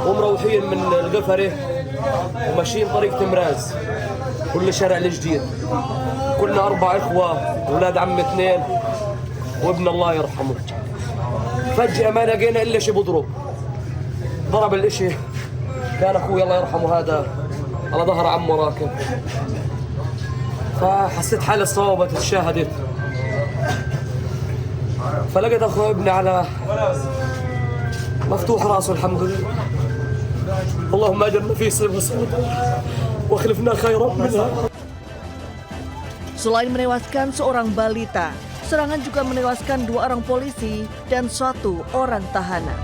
ومروحين من القفرة وماشيين طريق تمراز كل شارع الجديد كلنا 4 إخوة ولاد عم 2 وابن الله يرحمه فجأة ما لقينا إلا شيء بضرب ضرب الإشي كان أخوي الله يرحمه هذا على ظهر عمه راكب فحسيت حالي صوبت اتشاهدت فلقيت أخوي ابني على مفتوح راسه الحمد لله اللهم اجرنا في صيبه واخلفنا خيرا منها. Selain menewaskan seorang balita, serangan juga menewaskan 2 orang polisi dan 1 orang tahanan.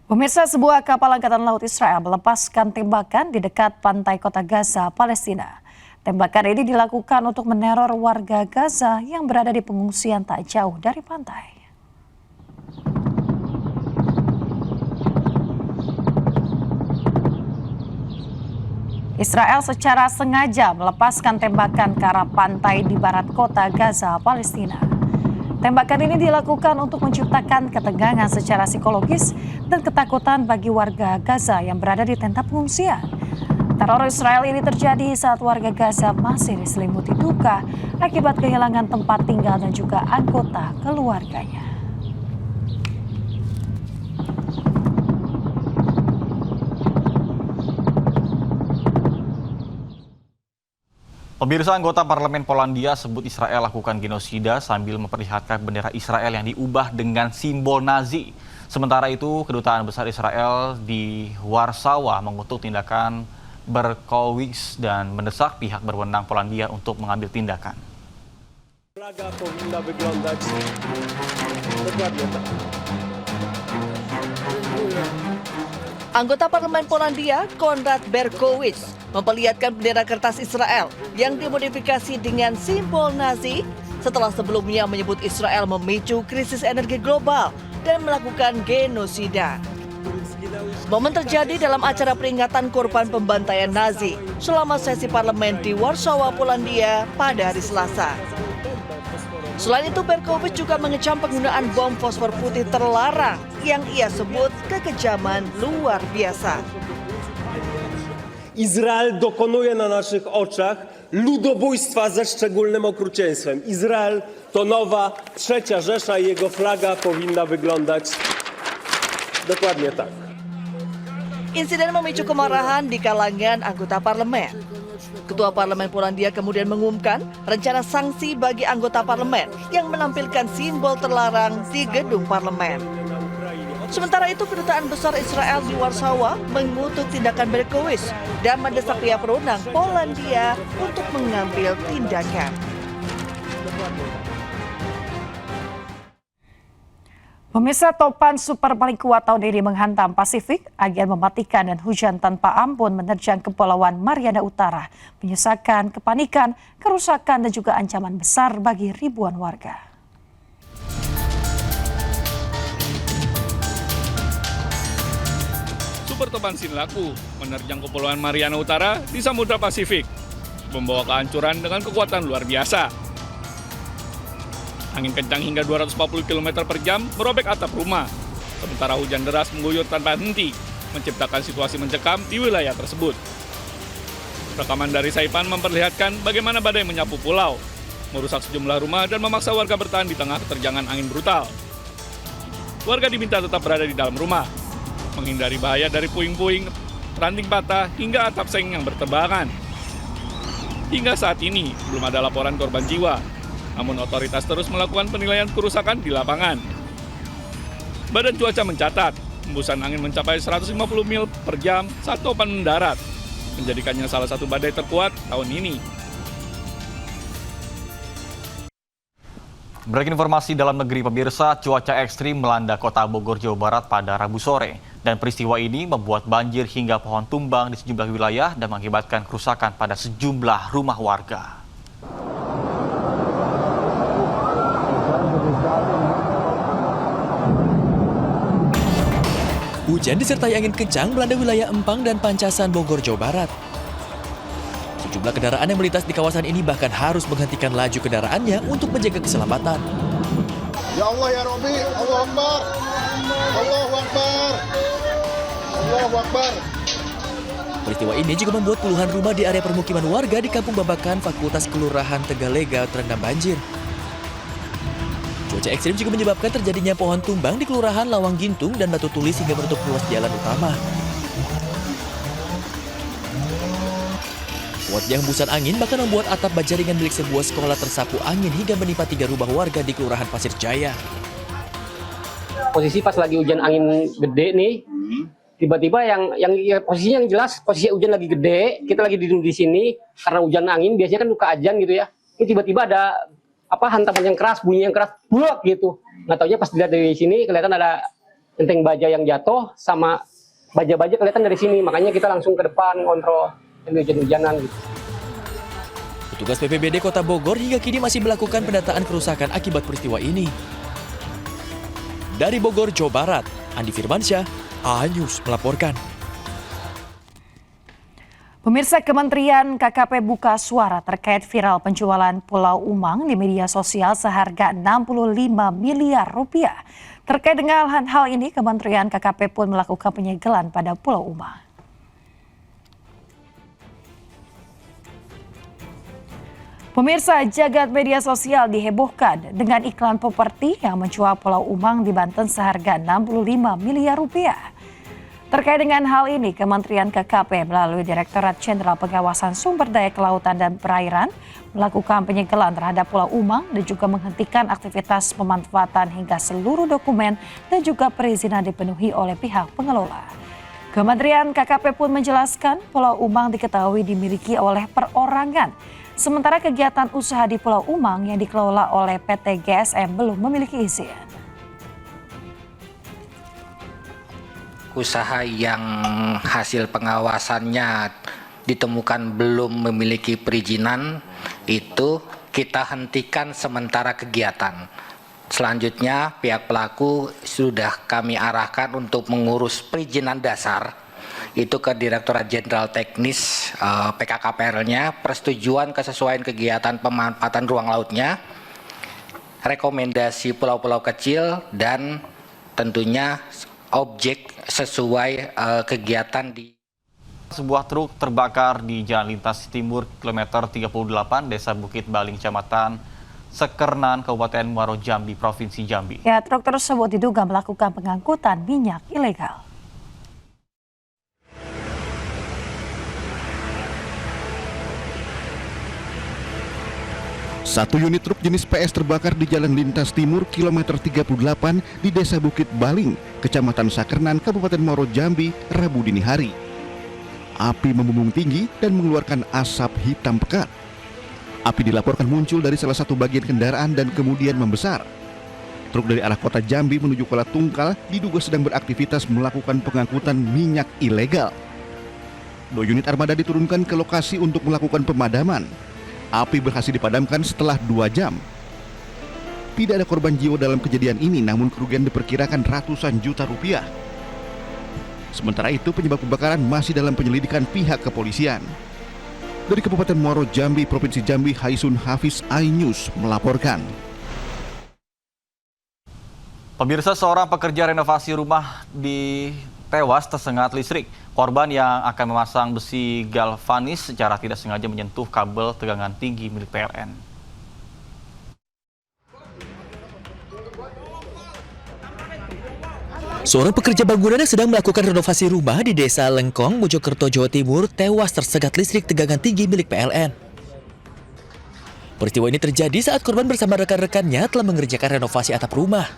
Pemirsa, sebuah kapal Angkatan Laut Israel melepaskan tembakan di dekat pantai kota Gaza, Palestina. Tembakan ini dilakukan untuk meneror warga Gaza yang berada di pengungsian tak jauh dari pantai. Israel secara sengaja melepaskan tembakan ke arah pantai di barat kota Gaza, Palestina. Tembakan ini dilakukan untuk menciptakan ketegangan secara psikologis dan ketakutan bagi warga Gaza yang berada di tenda pengungsian. Teror Israel ini terjadi saat warga Gaza masih diselimuti duka akibat kehilangan tempat tinggal dan juga anggota keluarganya. Pemirsa, anggota parlemen Polandia sebut Israel lakukan genosida sambil memperlihatkan bendera Israel yang diubah dengan simbol Nazi. Sementara itu, Kedutaan Besar Israel di Warsawa mengutuk tindakan Berkowicz dan mendesak pihak berwenang Polandia untuk mengambil tindakan. Anggota Parlemen Polandia, Konrad Berkowicz, memperlihatkan bendera kertas Israel yang dimodifikasi dengan simbol Nazi setelah sebelumnya menyebut Israel memicu krisis energi global dan melakukan genosida. Momen terjadi dalam acara peringatan korban pembantaian Nazi selama sesi parlemen di Warsawa, Polandia pada hari Selasa. Selain itu, Berkowicz juga mengecam penggunaan bom fosfor putih terlarang yang ia sebut kekejaman luar biasa. Izrael dokonuje na naszych oczach ludobójstwa ze szczególnym okrucieństwem. Izrael to nowa trzecia Rzesza i jego flaga powinna wyglądać dokładnie tak. Insiden memicu kemarahan di kalangan anggota parlemen. Ketua Parlemen Polandia kemudian mengumumkan rencana sanksi bagi anggota parlemen yang menampilkan simbol terlarang di gedung parlemen. Sementara itu, Kedutaan Besar Israel di Warsawa mengutuk tindakan Berkowicz dan mendesak pihak berwenang Polandia untuk mengambil tindakan. Pemirsa, topan super paling kuat tahun ini menghantam Pasifik, angin mematikan dan hujan tanpa ampun menerjang Kepulauan Mariana Utara, menyisakan kepanikan, kerusakan dan juga ancaman besar bagi ribuan warga. Super topan Sinlaku menerjang Kepulauan Mariana Utara di Samudra Pasifik, membawa kehancuran dengan kekuatan luar biasa. Angin kencang hingga 240 km per jam merobek atap rumah, sementara hujan deras mengguyur tanpa henti, menciptakan situasi mencekam di wilayah tersebut. Rekaman dari Saipan memperlihatkan bagaimana badai menyapu pulau, merusak sejumlah rumah dan memaksa warga bertahan di tengah keterjangan angin brutal. Warga diminta tetap berada di dalam rumah, menghindari bahaya dari puing-puing, ranting patah, hingga atap seng yang berterbangan. Hingga saat ini, belum ada laporan korban jiwa. Namun otoritas terus melakukan penilaian kerusakan di lapangan. Badan Cuaca mencatat, hembusan angin mencapai 150 mil per jam saat topan mendarat, menjadikannya salah satu badai terkuat tahun ini. Breaking informasi dalam negeri pemirsa, cuaca ekstrim melanda kota Bogor, Jawa Barat pada Rabu sore. Dan peristiwa ini membuat banjir hingga pohon tumbang di sejumlah wilayah dan mengakibatkan kerusakan pada sejumlah rumah warga. Hujan disertai angin kencang melanda wilayah Empang dan Pancasan, Bogor, Jawa Barat. Sejumlah kendaraan yang melintas di kawasan ini bahkan harus menghentikan laju kendaraannya untuk menjaga keselamatan. Ya Allah ya Rabbi, Allahu Akbar. Allahu Akbar. Allahu Akbar. Peristiwa ini juga membuat puluhan rumah di area permukiman warga di Kampung Babakan, Fakultas Kelurahan Tegalega terendam banjir. Cuaca ekstrim juga menyebabkan terjadinya pohon tumbang di Kelurahan Lawang Gintung dan batu tulis hingga menutup ruas jalan utama. Kuatnya hembusan angin bahkan membuat atap baja ringan milik sebuah sekolah tersapu angin hingga menimpa 3 rumah warga di Kelurahan Pasir Jaya. Posisi pas lagi hujan angin gede nih, tiba-tiba yang ya, posisinya yang jelas posisi hujan lagi gede, kita lagi di sini karena hujan angin biasanya kan luka ajan gitu ya. Ini tiba-tiba ada hantaman yang keras, bunyi yang keras, blok gitu. Nggak taunya pas dilihat dari sini kelihatan ada genteng baja yang jatuh sama baja-baja kelihatan dari sini. Makanya kita langsung ke depan kontrol hujan-hujanan gitu. Petugas BPBD Kota Bogor hingga kini masih melakukan pendataan kerusakan akibat peristiwa ini. Dari Bogor, Jawa Barat, Andi Firmansyah, A-News melaporkan. Pemirsa, Kementerian KKP buka suara terkait viral penjualan Pulau Umang di media sosial seharga 65 miliar rupiah. Terkait dengan hal ini, Kementerian KKP pun melakukan penyegelan pada Pulau Umang. Pemirsa, jagat media sosial dihebohkan dengan iklan properti yang menjual Pulau Umang di Banten seharga 65 miliar rupiah. Terkait dengan hal ini, Kementerian KKP melalui Direktorat Jenderal Pengawasan Sumber Daya Kelautan dan Perairan melakukan penyegelan terhadap Pulau Umang dan juga menghentikan aktivitas pemanfaatan hingga seluruh dokumen dan juga perizinan dipenuhi oleh pihak pengelola. Kementerian KKP pun menjelaskan Pulau Umang diketahui dimiliki oleh perorangan, sementara kegiatan usaha di Pulau Umang yang dikelola oleh PT GSM belum memiliki izin. usaha yang hasil pengawasannya ditemukan belum memiliki perizinan, itu kita hentikan sementara kegiatan. Selanjutnya pihak pelaku sudah kami arahkan untuk mengurus perizinan dasar, itu ke Direktorat Jenderal Teknis PKKPR-nya, persetujuan kesesuaian kegiatan pemanfaatan ruang lautnya, rekomendasi pulau-pulau kecil, dan tentunya objek sesuai kegiatan di. Sebuah truk terbakar di Jalan Lintas Timur kilometer 38 Desa Bukit Baling, Kecamatan Sekernan, Kabupaten Muaro Jambi, Provinsi Jambi. Ya, truk tersebut diduga melakukan pengangkutan minyak ilegal. Satu unit truk jenis PS terbakar di Jalan Lintas Timur kilometer 38 di Desa Bukit Baling, Kecamatan Sakernan, Kabupaten Muaro Jambi, Rabu dini hari. Api membumbung tinggi dan mengeluarkan asap hitam pekat. Api dilaporkan muncul dari salah satu bagian kendaraan dan kemudian membesar. Truk dari arah kota Jambi menuju Kuala Tungkal diduga sedang beraktivitas melakukan pengangkutan minyak ilegal. 2 unit armada diturunkan ke lokasi untuk melakukan pemadaman. Api berhasil dipadamkan setelah 2 jam. Tidak ada korban jiwa dalam kejadian ini, namun kerugian diperkirakan ratusan juta rupiah. Sementara itu, penyebab kebakaran masih dalam penyelidikan pihak kepolisian. Dari Kabupaten Muaro Jambi, Provinsi Jambi, Haisun Hafiz, iNews melaporkan. Pemirsa, seorang pekerja renovasi rumah tewas tersengat listrik. Korban yang akan memasang besi galvanis secara tidak sengaja menyentuh kabel tegangan tinggi milik PLN. Seorang pekerja bangunan yang sedang melakukan renovasi rumah di Desa Lengkong, Mojokerto, Jawa Timur, tewas tersengat listrik tegangan tinggi milik PLN. Peristiwa ini terjadi saat korban bersama rekan-rekannya telah mengerjakan renovasi atap rumah.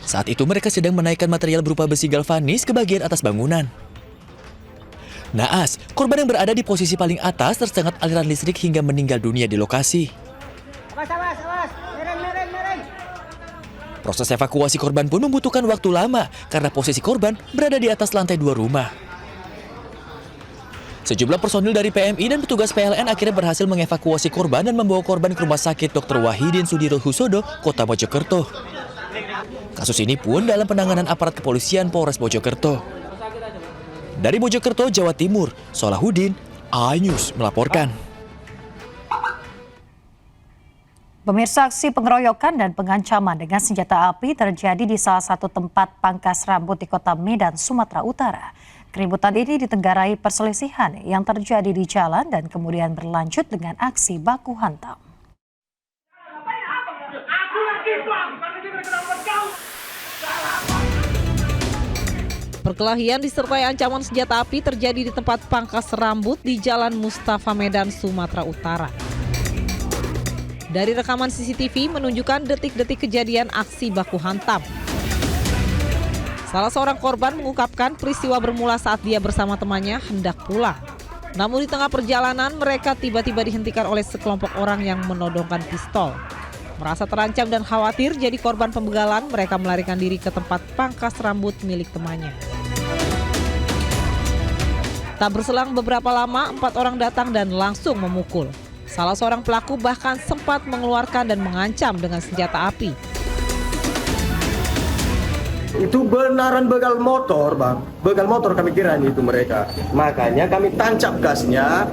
Saat itu mereka sedang menaikkan material berupa besi galvanis ke bagian atas bangunan. Naas, korban yang berada di posisi paling atas tersengat aliran listrik hingga meninggal dunia di lokasi. Proses evakuasi korban pun membutuhkan waktu lama karena posisi korban berada di atas lantai 2 rumah. Sejumlah personil dari PMI dan petugas PLN akhirnya berhasil mengevakuasi korban dan membawa korban ke Rumah Sakit Dr. Wahidin Sudirohusodo, Kota Mojokerto. Kasus ini pun dalam penanganan aparat kepolisian Polres Mojokerto. Dari Mojokerto, Jawa Timur, Solahuddin, iNews melaporkan. Pemirsa, aksi pengeroyokan dan pengancaman dengan senjata api terjadi di salah satu tempat pangkas rambut di Kota Medan, Sumatera Utara. Keributan ini ditenggarai perselisihan yang terjadi di jalan dan kemudian berlanjut dengan aksi baku hantam. Perkelahian disertai ancaman senjata api terjadi di tempat pangkas rambut di Jalan Mustafa Medan, Sumatera Utara. Dari rekaman CCTV menunjukkan detik-detik kejadian aksi baku hantam. Salah seorang korban mengungkapkan peristiwa bermula saat dia bersama temannya hendak pulang. Namun di tengah perjalanan mereka tiba-tiba dihentikan oleh sekelompok orang yang menodongkan pistol. Merasa terancam dan khawatir jadi korban pembegalan, mereka melarikan diri ke tempat pangkas rambut milik temannya. Tak berselang beberapa lama, 4 orang datang dan langsung memukul. Salah seorang pelaku bahkan sempat mengeluarkan dan mengancam dengan senjata api. Itu benaran begal motor, Bang. Begal motor kami kira itu mereka. Makanya kami tancap gasnya.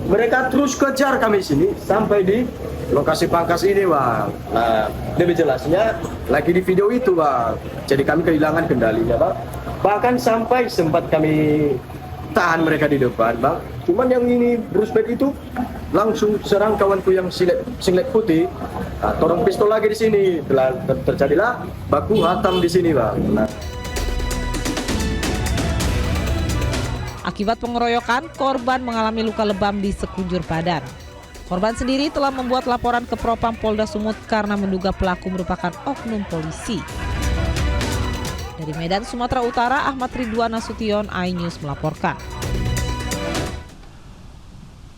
Mereka terus kejar kami sini sampai di lokasi pangkas ini, Bang. Nah, lebih jelasnya lagi di video itu, Bang. Jadi kami kehilangan kendalinya, Bang. Bahkan sampai sempat kami tahan mereka di depan, Bang. Cuman yang ini Bruce itu langsung serang kawanku yang singlet putih. Nah, torong pistol lagi di sini. Terjadilah baku hantam di sini, Bang. Nah. Akibat pengeroyokan, korban mengalami luka lebam di sekujur badan. Korban sendiri telah membuat laporan ke Propam Polda Sumut karena menduga pelaku merupakan oknum polisi. Dari Medan, Sumatera Utara, Ahmad Ridwan Nasution, iNews melaporkan.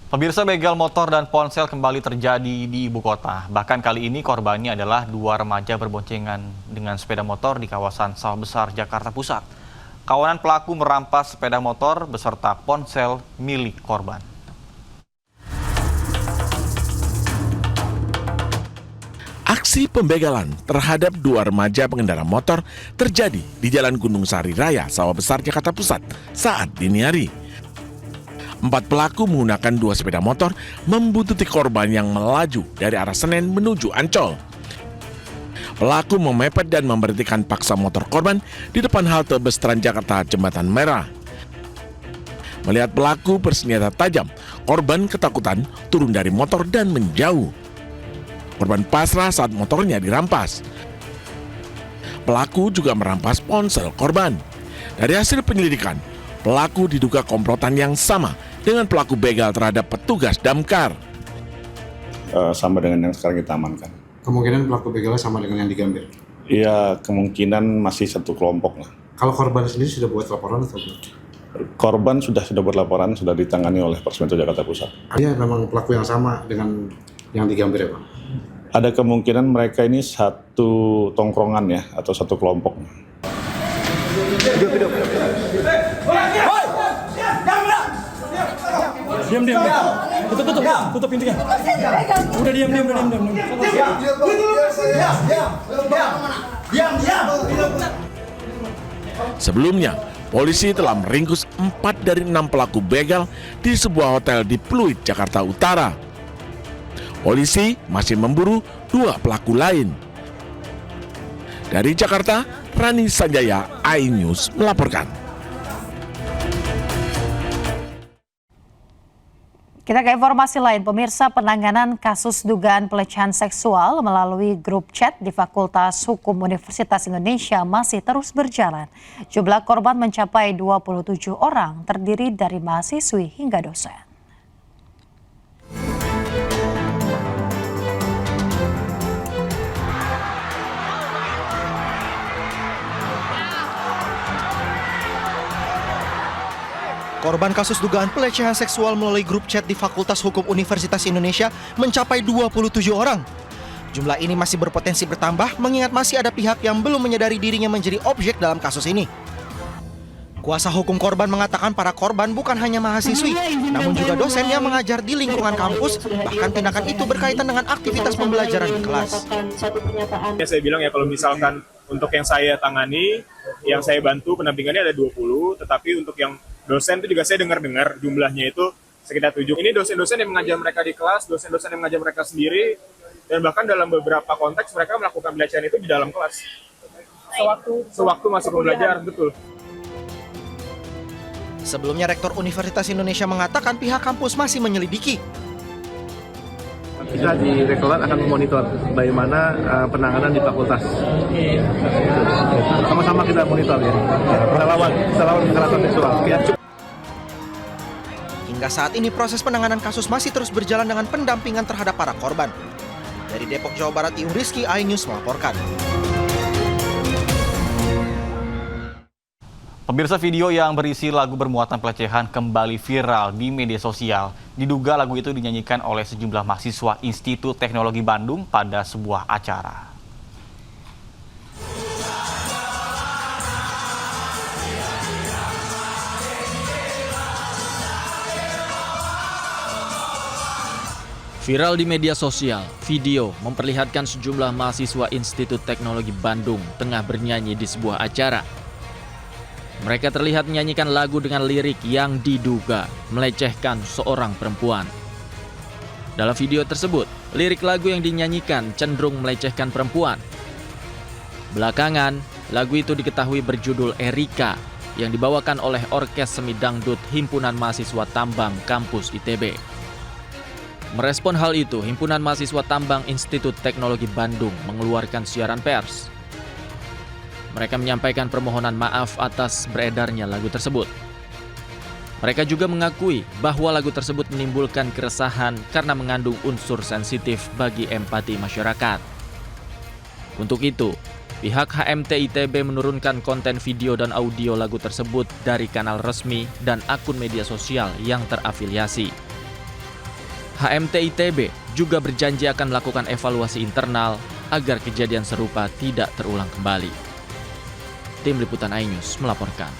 Pemirsa, begal motor dan ponsel kembali terjadi di ibu kota. Bahkan kali ini korbannya adalah 2 remaja berboncengan dengan sepeda motor di kawasan Sawah Besar, Jakarta Pusat. Kawanan pelaku merampas sepeda motor beserta ponsel milik korban. Aksi pembegalan terhadap 2 remaja pengendara motor terjadi di Jalan Gunung Sari Raya, Sawah Besar, Jakarta Pusat saat dini hari. 4 pelaku menggunakan 2 sepeda motor membuntuti korban yang melaju dari arah Senen menuju Ancol. Pelaku memepet dan memberhentikan paksa motor korban di depan halte bus Transjakarta Jembatan Merah. Melihat pelaku bersenjata tajam, korban ketakutan turun dari motor dan menjauh. Korban pasrah saat motornya dirampas. Pelaku juga merampas ponsel korban. Dari hasil penyelidikan, pelaku diduga komplotan yang sama dengan pelaku begal terhadap petugas damkar. Sama dengan yang sekarang kita amankan. Kemungkinan pelaku begalnya sama dengan yang digambir? Iya, kemungkinan masih satu kelompok lah. Kalau korban sendiri sudah buat laporan atau belum? Korban sudah buat laporan, sudah ditangani oleh Polres Metro Jakarta Pusat. Iya, memang pelaku yang sama dengan yang digambir ya Pak? Ada kemungkinan mereka ini satu tongkrongan ya, atau satu kelompok. Diam. Tutup pintunya. Udah diam. Sebelumnya, polisi telah meringkus 4 dari 6 pelaku begal di sebuah hotel di Pluit, Jakarta Utara. Polisi masih memburu 2 pelaku lain. Dari Jakarta, Rani Sanjaya, iNews melaporkan. Kita ke informasi lain, pemirsa. Penanganan kasus dugaan pelecehan seksual melalui grup chat di Fakultas Hukum Universitas Indonesia masih terus berjalan. Jumlah korban mencapai 27 orang, terdiri dari mahasiswi hingga dosen. Korban kasus dugaan pelecehan seksual melalui grup chat di Fakultas Hukum Universitas Indonesia mencapai 27 orang. Jumlah ini masih berpotensi bertambah mengingat masih ada pihak yang belum menyadari dirinya menjadi objek dalam kasus ini. Kuasa hukum korban mengatakan para korban bukan hanya mahasiswi, namun juga dosen yang mengajar di lingkungan kampus, bahkan tindakan itu berkaitan dengan aktivitas pembelajaran di kelas. Saya bilang ya, kalau misalkan untuk yang saya tangani, yang saya bantu pendampingannya ada 20, tetapi untuk yang dosen itu juga saya dengar jumlahnya itu sekitar 7. Ini dosen-dosen yang mengajar mereka di kelas, dosen-dosen yang mengajar mereka sendiri, dan bahkan dalam beberapa konteks mereka melakukan pelecehan itu di dalam kelas. Sewaktu masih pembelajaran, betul. Sebelumnya Rektor Universitas Indonesia mengatakan pihak kampus masih menyelidiki. Kita di Rektorat akan memonitor bagaimana penanganan di fakultas. Sama-sama kita monitor ya. Kita lawan kekerasan seksual. Hingga saat ini proses penanganan kasus masih terus berjalan dengan pendampingan terhadap para korban. Dari Depok, Jawa Barat, Iung Rizky, iNews melaporkan. Pemirsa, video yang berisi lagu bermuatan pelecehan kembali viral di media sosial. Diduga lagu itu dinyanyikan oleh sejumlah mahasiswa Institut Teknologi Bandung pada sebuah acara. Viral di media sosial, video memperlihatkan sejumlah mahasiswa Institut Teknologi Bandung tengah bernyanyi di sebuah acara. Mereka terlihat menyanyikan lagu dengan lirik yang diduga melecehkan seorang perempuan. Dalam video tersebut, lirik lagu yang dinyanyikan cenderung melecehkan perempuan. Belakangan, lagu itu diketahui berjudul Erika yang dibawakan oleh Orkes Semi Dangdut Himpunan Mahasiswa Tambang Kampus ITB. Merespon hal itu, Himpunan Mahasiswa Tambang Institut Teknologi Bandung mengeluarkan siaran pers. Mereka menyampaikan permohonan maaf atas beredarnya lagu tersebut. Mereka juga mengakui bahwa lagu tersebut menimbulkan keresahan karena mengandung unsur sensitif bagi empati masyarakat. Untuk itu, pihak HMT ITB menurunkan konten video dan audio lagu tersebut dari kanal resmi dan akun media sosial yang terafiliasi. HMT ITB juga berjanji akan melakukan evaluasi internal agar kejadian serupa tidak terulang kembali. Tim Liputan iNews melaporkan.